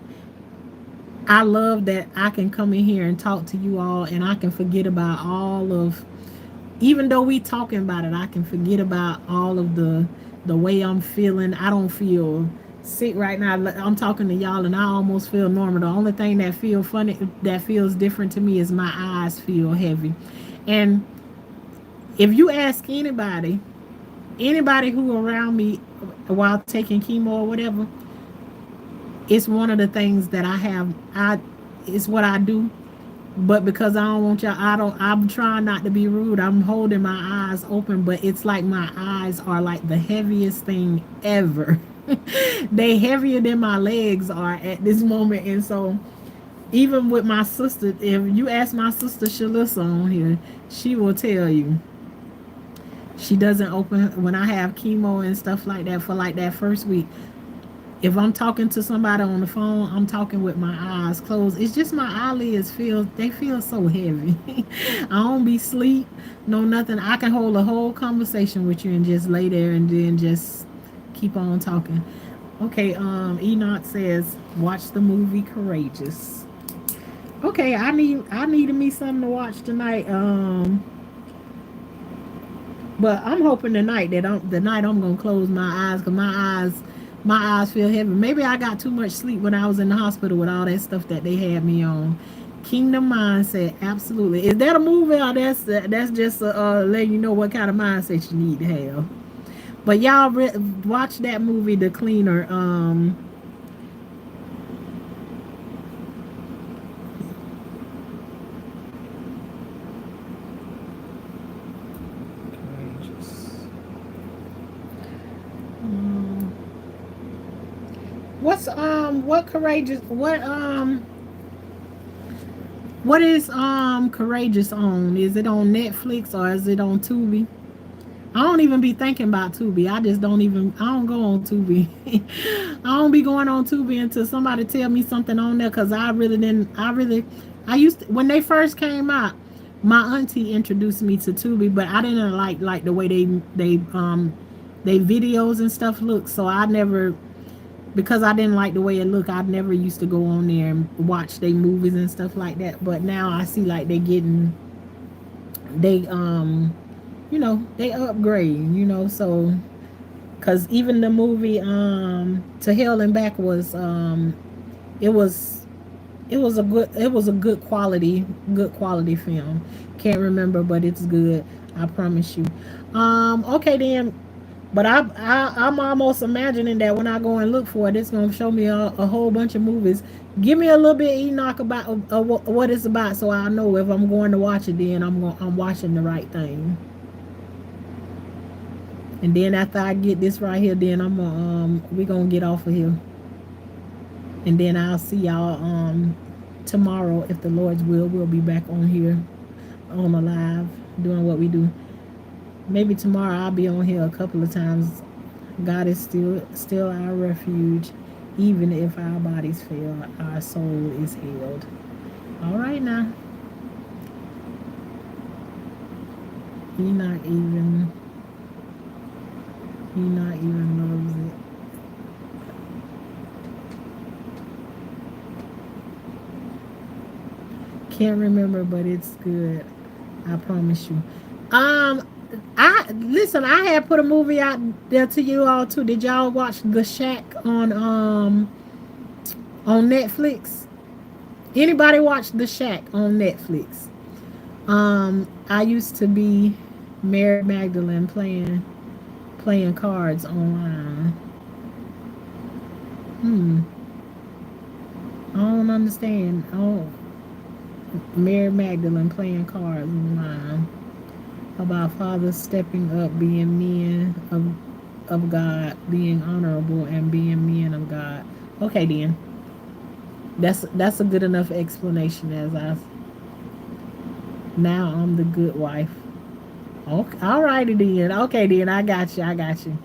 I love that I can come in here and talk to you all, and I can forget about all of, even though we talking about it, I can forget about all of the way I'm feeling. I don't feel sick right now. I'm talking to y'all and I almost feel normal. The only thing that feel funny, that feels different to me, is my eyes feel heavy. And if you ask anybody who around me while taking chemo or whatever, it's one of the things that I it's what I do. But because I don't want y'all, I'm trying not to be rude. I'm holding my eyes open, but it's like my eyes are like the heaviest thing ever. They heavier than my legs are at this moment. And so even with my sister, if you ask my sister Shalissa on here, she will tell you she doesn't open when I have chemo and stuff like that for like that first week. If I'm talking to somebody on the phone, I'm talking with my eyes closed. It's just my eyelids feel so heavy. I don't be sleep, no nothing. I can hold a whole conversation with you and just lay there and then just keep on talking. Okay, Enoch says, watch the movie Courageous. Okay, I needed me something to watch tonight. But I'm hoping tonight that I'm gonna close my eyes, because my eyes feel heavy. Maybe I got too much sleep when I was in the hospital with all that stuff that they had me on. Kingdom Mindset, absolutely. Is that a movie, or that's just letting you know what kind of mindset you need to have? But y'all watch that movie, The Cleaner. What's what courageous what is Courageous on? Is it on Netflix or is it on Tubi? I don't even be thinking about Tubi. I don't go on Tubi. I don't be going on Tubi until somebody tell me something on there, because I used to, when they first came out, my auntie introduced me to Tubi, but I didn't like the way they videos and stuff look, so I never, because I didn't like the way it looked, I never used to go on there and watch their movies and stuff like that. But now I see like they they upgrade, so because even the movie To Hell and Back was it was it was a good quality film. Can't remember, but it's good, I promise you. Okay then, But I'm almost imagining that when I go and look for it, it's gonna show me a whole bunch of movies. Give me a little bit Enoch about what it's about, so I know if I'm going to watch it. Then I'm watching the right thing. And then after I get this right here, then I'm gonna we gonna get off of here, and then I'll see y'all tomorrow if the Lord's will. We'll be back on here on the live doing what we do. Maybe tomorrow I'll be on here a couple of times. God is still our refuge. Even if our bodies fail, our soul is healed. All right now. He not even loves it. Can't remember, but it's good. I promise you. I listen. I had put a movie out there to you all too. Did y'all watch The Shack on Netflix? Anybody watch The Shack on Netflix? I used to be Mary Magdalene playing cards online. I don't understand. Oh, Mary Magdalene playing cards online about fathers stepping up, being men of God, being honorable, and being men of God. Okay, then. That's a good enough explanation as I now I'm the good wife. Okay, all righty then. Okay, then I got you. I got you.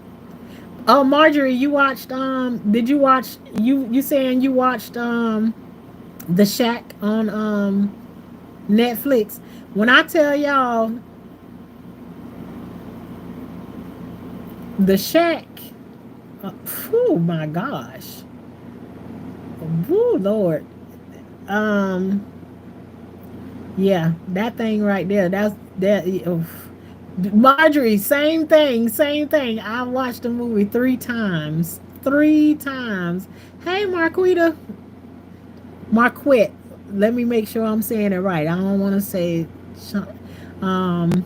Oh, Marjorie, you watched did you watch you saying you watched The Shack on Netflix? When I tell y'all The Shack, oh my gosh. Oh Lord. Um yeah, that thing right there. That's that. Marjorie, same thing, same thing. I watched the movie 3 times. 3 times. Hey, Marquette. Let me make sure I'm saying it right. I don't want to say um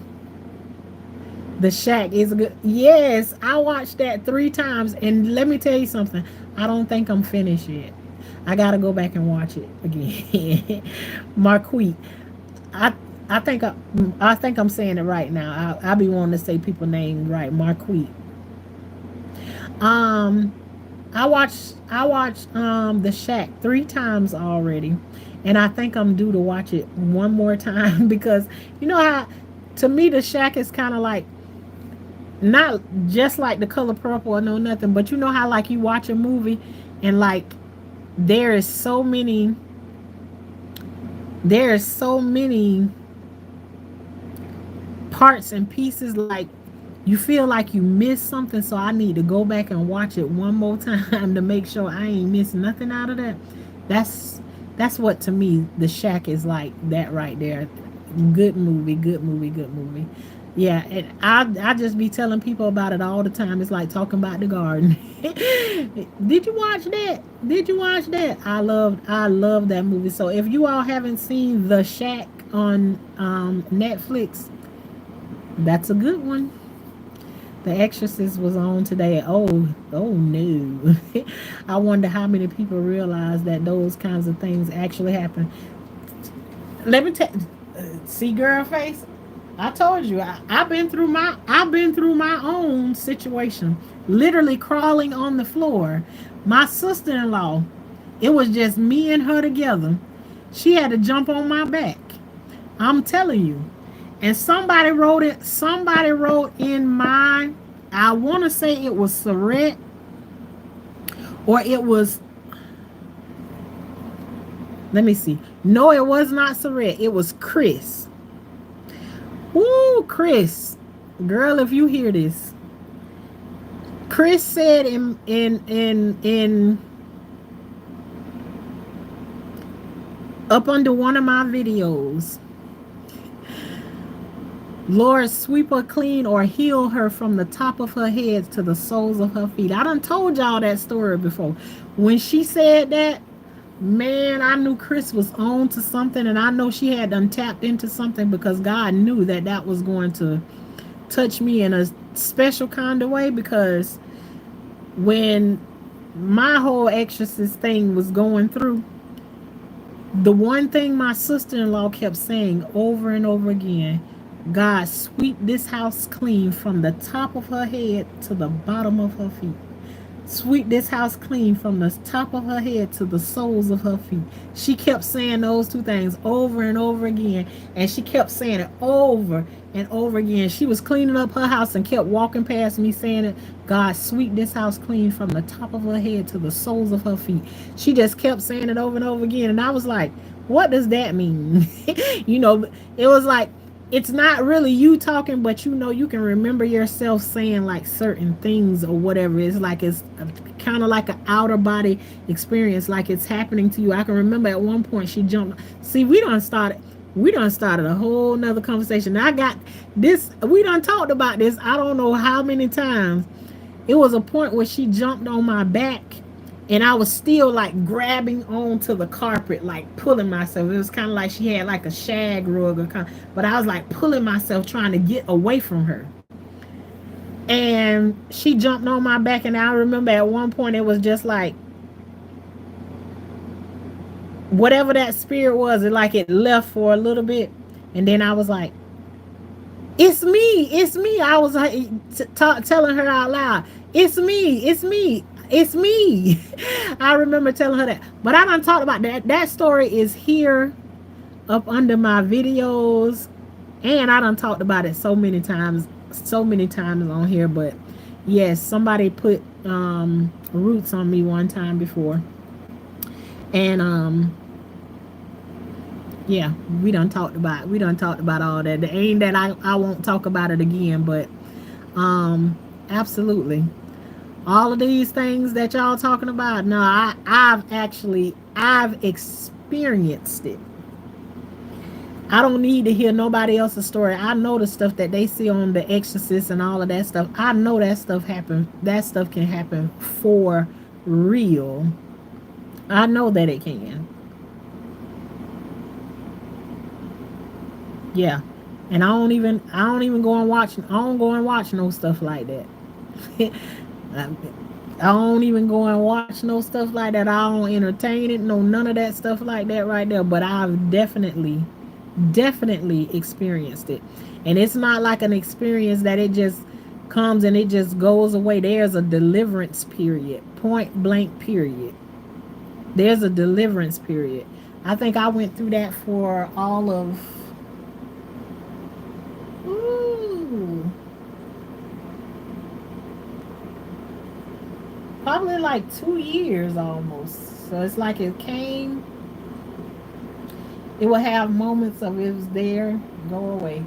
The Shack is good. Yes, I watched that 3 times, and let me tell you something. I don't think I'm finished yet. I gotta go back and watch it again. Marquette. I I think I think I'm saying it right now. I be wanting to say people name right. Marquette. Um, I watched The Shack 3 times already, and I think I'm due to watch it one more time because you know how to me The Shack is kind of like not just like The Color Purple or no nothing, but you know how like you watch a movie and like there is so many there is so many parts and pieces like you feel like you missed something, so I need to go back and watch it one more time to make sure I ain't missed nothing out of that. That's what to me The Shack is like that right there. Good movie, good movie, good movie. Yeah, and I just be telling people about it all the time. It's like talking about the garden. Did you watch that? Did you watch that? I love that movie. So if you all haven't seen The Shack on Netflix, that's a good one. The Exorcist was on today. Oh no. I wonder how many people realize that those kinds of things actually happen. Let me tell see girl face. I told you I've been through my own situation. Literally crawling on the floor. My sister-in-law, it was just me and her together. She had to jump on my back. I'm telling you. And somebody wrote in my I want to say it was Surrette or it was let me see. No, it was not Surrette. It was Chris. Woo, Chris. Girl, if you hear this. Chris said in up under one of my videos, Lord, sweep her clean or heal her from the top of her head to the soles of her feet. I done told y'all that story before. When she said that, man, I knew Chris was on to something, and I know she had done tapped into something because God knew that was going to touched me in a special kind of way, because when my whole exorcist thing was going through, the one thing my sister-in-law kept saying over and over again: God, sweep this house clean from the top of her head to the bottom of her feet. Sweep this house clean from the top of her head to the soles of her feet. She kept saying those two things over and over again. And she kept saying it over and over again. She was cleaning up her house and kept walking past me saying it: God, sweep this house clean from the top of her head to the soles of her feet. She just kept saying it over and over again. And I was like, what does that mean? It was like, it's not really you talking, but you can remember yourself saying like certain things or whatever. It's like it's kind of like an outer body experience, like it's happening to you. I can remember at one point she jumped. See, we done started a whole nother conversation. I got this, we done talked about this I don't know how many times. It was a point where she jumped on my back, and I was still like grabbing onto the carpet, like pulling myself. It was kind of like she had like a shag rug, but I was like pulling myself, trying to get away from her. And she jumped on my back, and I remember at one point it was just like, whatever that spirit was, it left for a little bit, and then I was like, it's me. I was like telling her out loud, it's me. I remember telling her that. But I done talked about that. That story is here up under my videos. And I done talked about it so many times on here. But yes, somebody put roots on me one time before. And yeah, we done talked about all that. It ain't that I won't talk about it again, but absolutely. All of these things that y'all talking about, no, I've experienced it. I don't need to hear nobody else's story. I know the stuff that they see on The Exorcist and all of that stuff. I know that stuff happen. That stuff can happen for real. I know that it can. Yeah. And I don't even go and watch. I don't go and watch no stuff like that. I don't even go and watch no stuff like that. I don't entertain it. No, none of that stuff like that right there. But I've definitely experienced it. And it's not like an experience that it just comes and it just goes away. There's a deliverance period. Point blank period. There's a deliverance period. I think I went through that for all of probably like 2 years almost. So it's like it came, it will have moments of it was there, go away,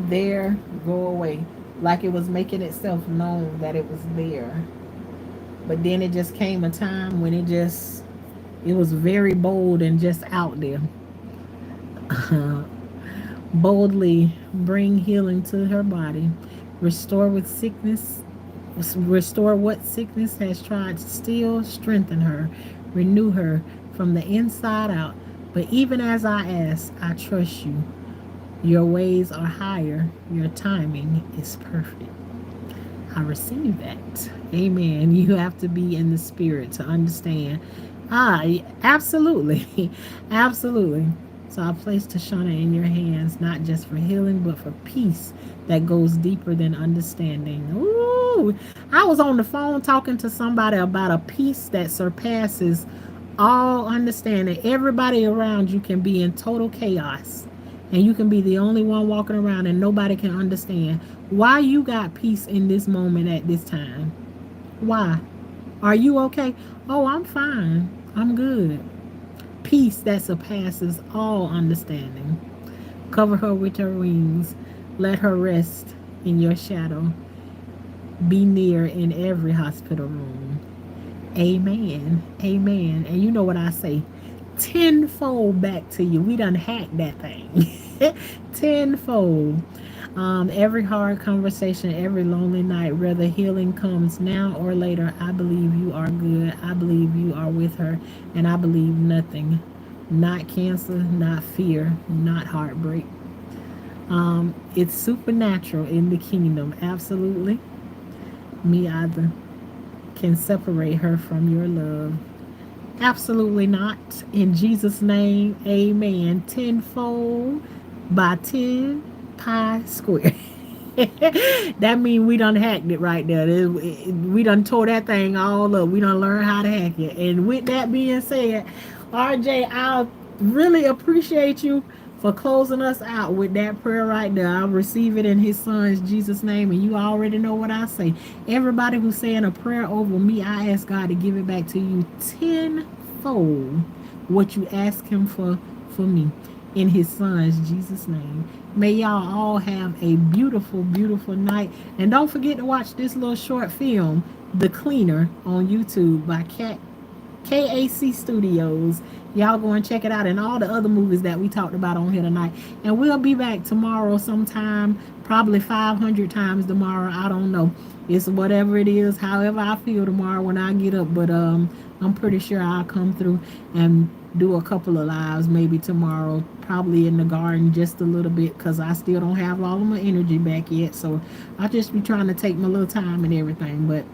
there, go away, like it was making itself known that it was there. But then it just came a time when it was very bold and just out there. Boldly bring healing to her body, restore what sickness has tried to steal, strengthen her, renew her from the inside out. But even as I ask, I trust you. Your ways are higher, your timing is perfect. I receive that. Amen. You have to be in the spirit to understand. Absolutely. Absolutely. So I place Tashana in your hands, not just for healing, but for peace that goes deeper than understanding. Ooh, I was on the phone talking to somebody about a peace that surpasses all understanding. Everybody around you can be in total chaos, and you can be the only one walking around and nobody can understand why you got peace in this moment at this time. Why? Are you okay? Oh, I'm fine. I'm good. Peace that surpasses all understanding. Cover her with your wings. Let her rest in your shadow. Be near in every hospital room. Amen. Amen. And you know what I say? Tenfold back to you. We done hacked that thing. Tenfold. Every hard conversation, every lonely night, whether healing comes now or later, I believe you are good. I believe you are with her. And I believe nothing. Not cancer, not fear, not heartbreak. It's supernatural in the kingdom. Absolutely. Me either can separate her from your love. Absolutely not. In Jesus' name, amen. Tenfold by 10 pi square. That means we done hacked it right there. We done tore that thing all up. We done learned how to hack it. And with that being said, RJ, I really appreciate you for closing us out with that prayer right there. I receive it in his son's Jesus name, and you already know what I say. Everybody who's saying a prayer over me, I ask God to give it back to you tenfold what you ask him for me in his son's Jesus name. May y'all all have a beautiful, beautiful night. And don't forget to watch this little short film, The Cleaner, on YouTube by KAC Studios. Y'all go and check it out, and all the other movies that we talked about on here tonight. And we'll be back tomorrow sometime, probably 500 times tomorrow. I don't know. It's whatever it is, however I feel tomorrow when I get up. But I'm pretty sure I'll come through and do a couple of lives maybe tomorrow, probably in the garden just a little bit, because I still don't have all of my energy back yet. So I'll just be trying to take my little time and everything. But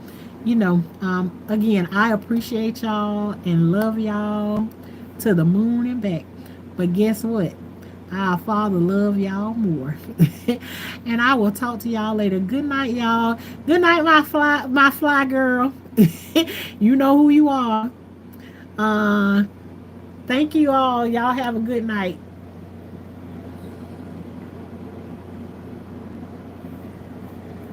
again, I appreciate y'all and love y'all to the moon and back. But guess what? Our Father love y'all more. And I will talk to y'all later. Good night, y'all. Good night, my fly girl. You know who you are. Thank you all. Y'all have a good night.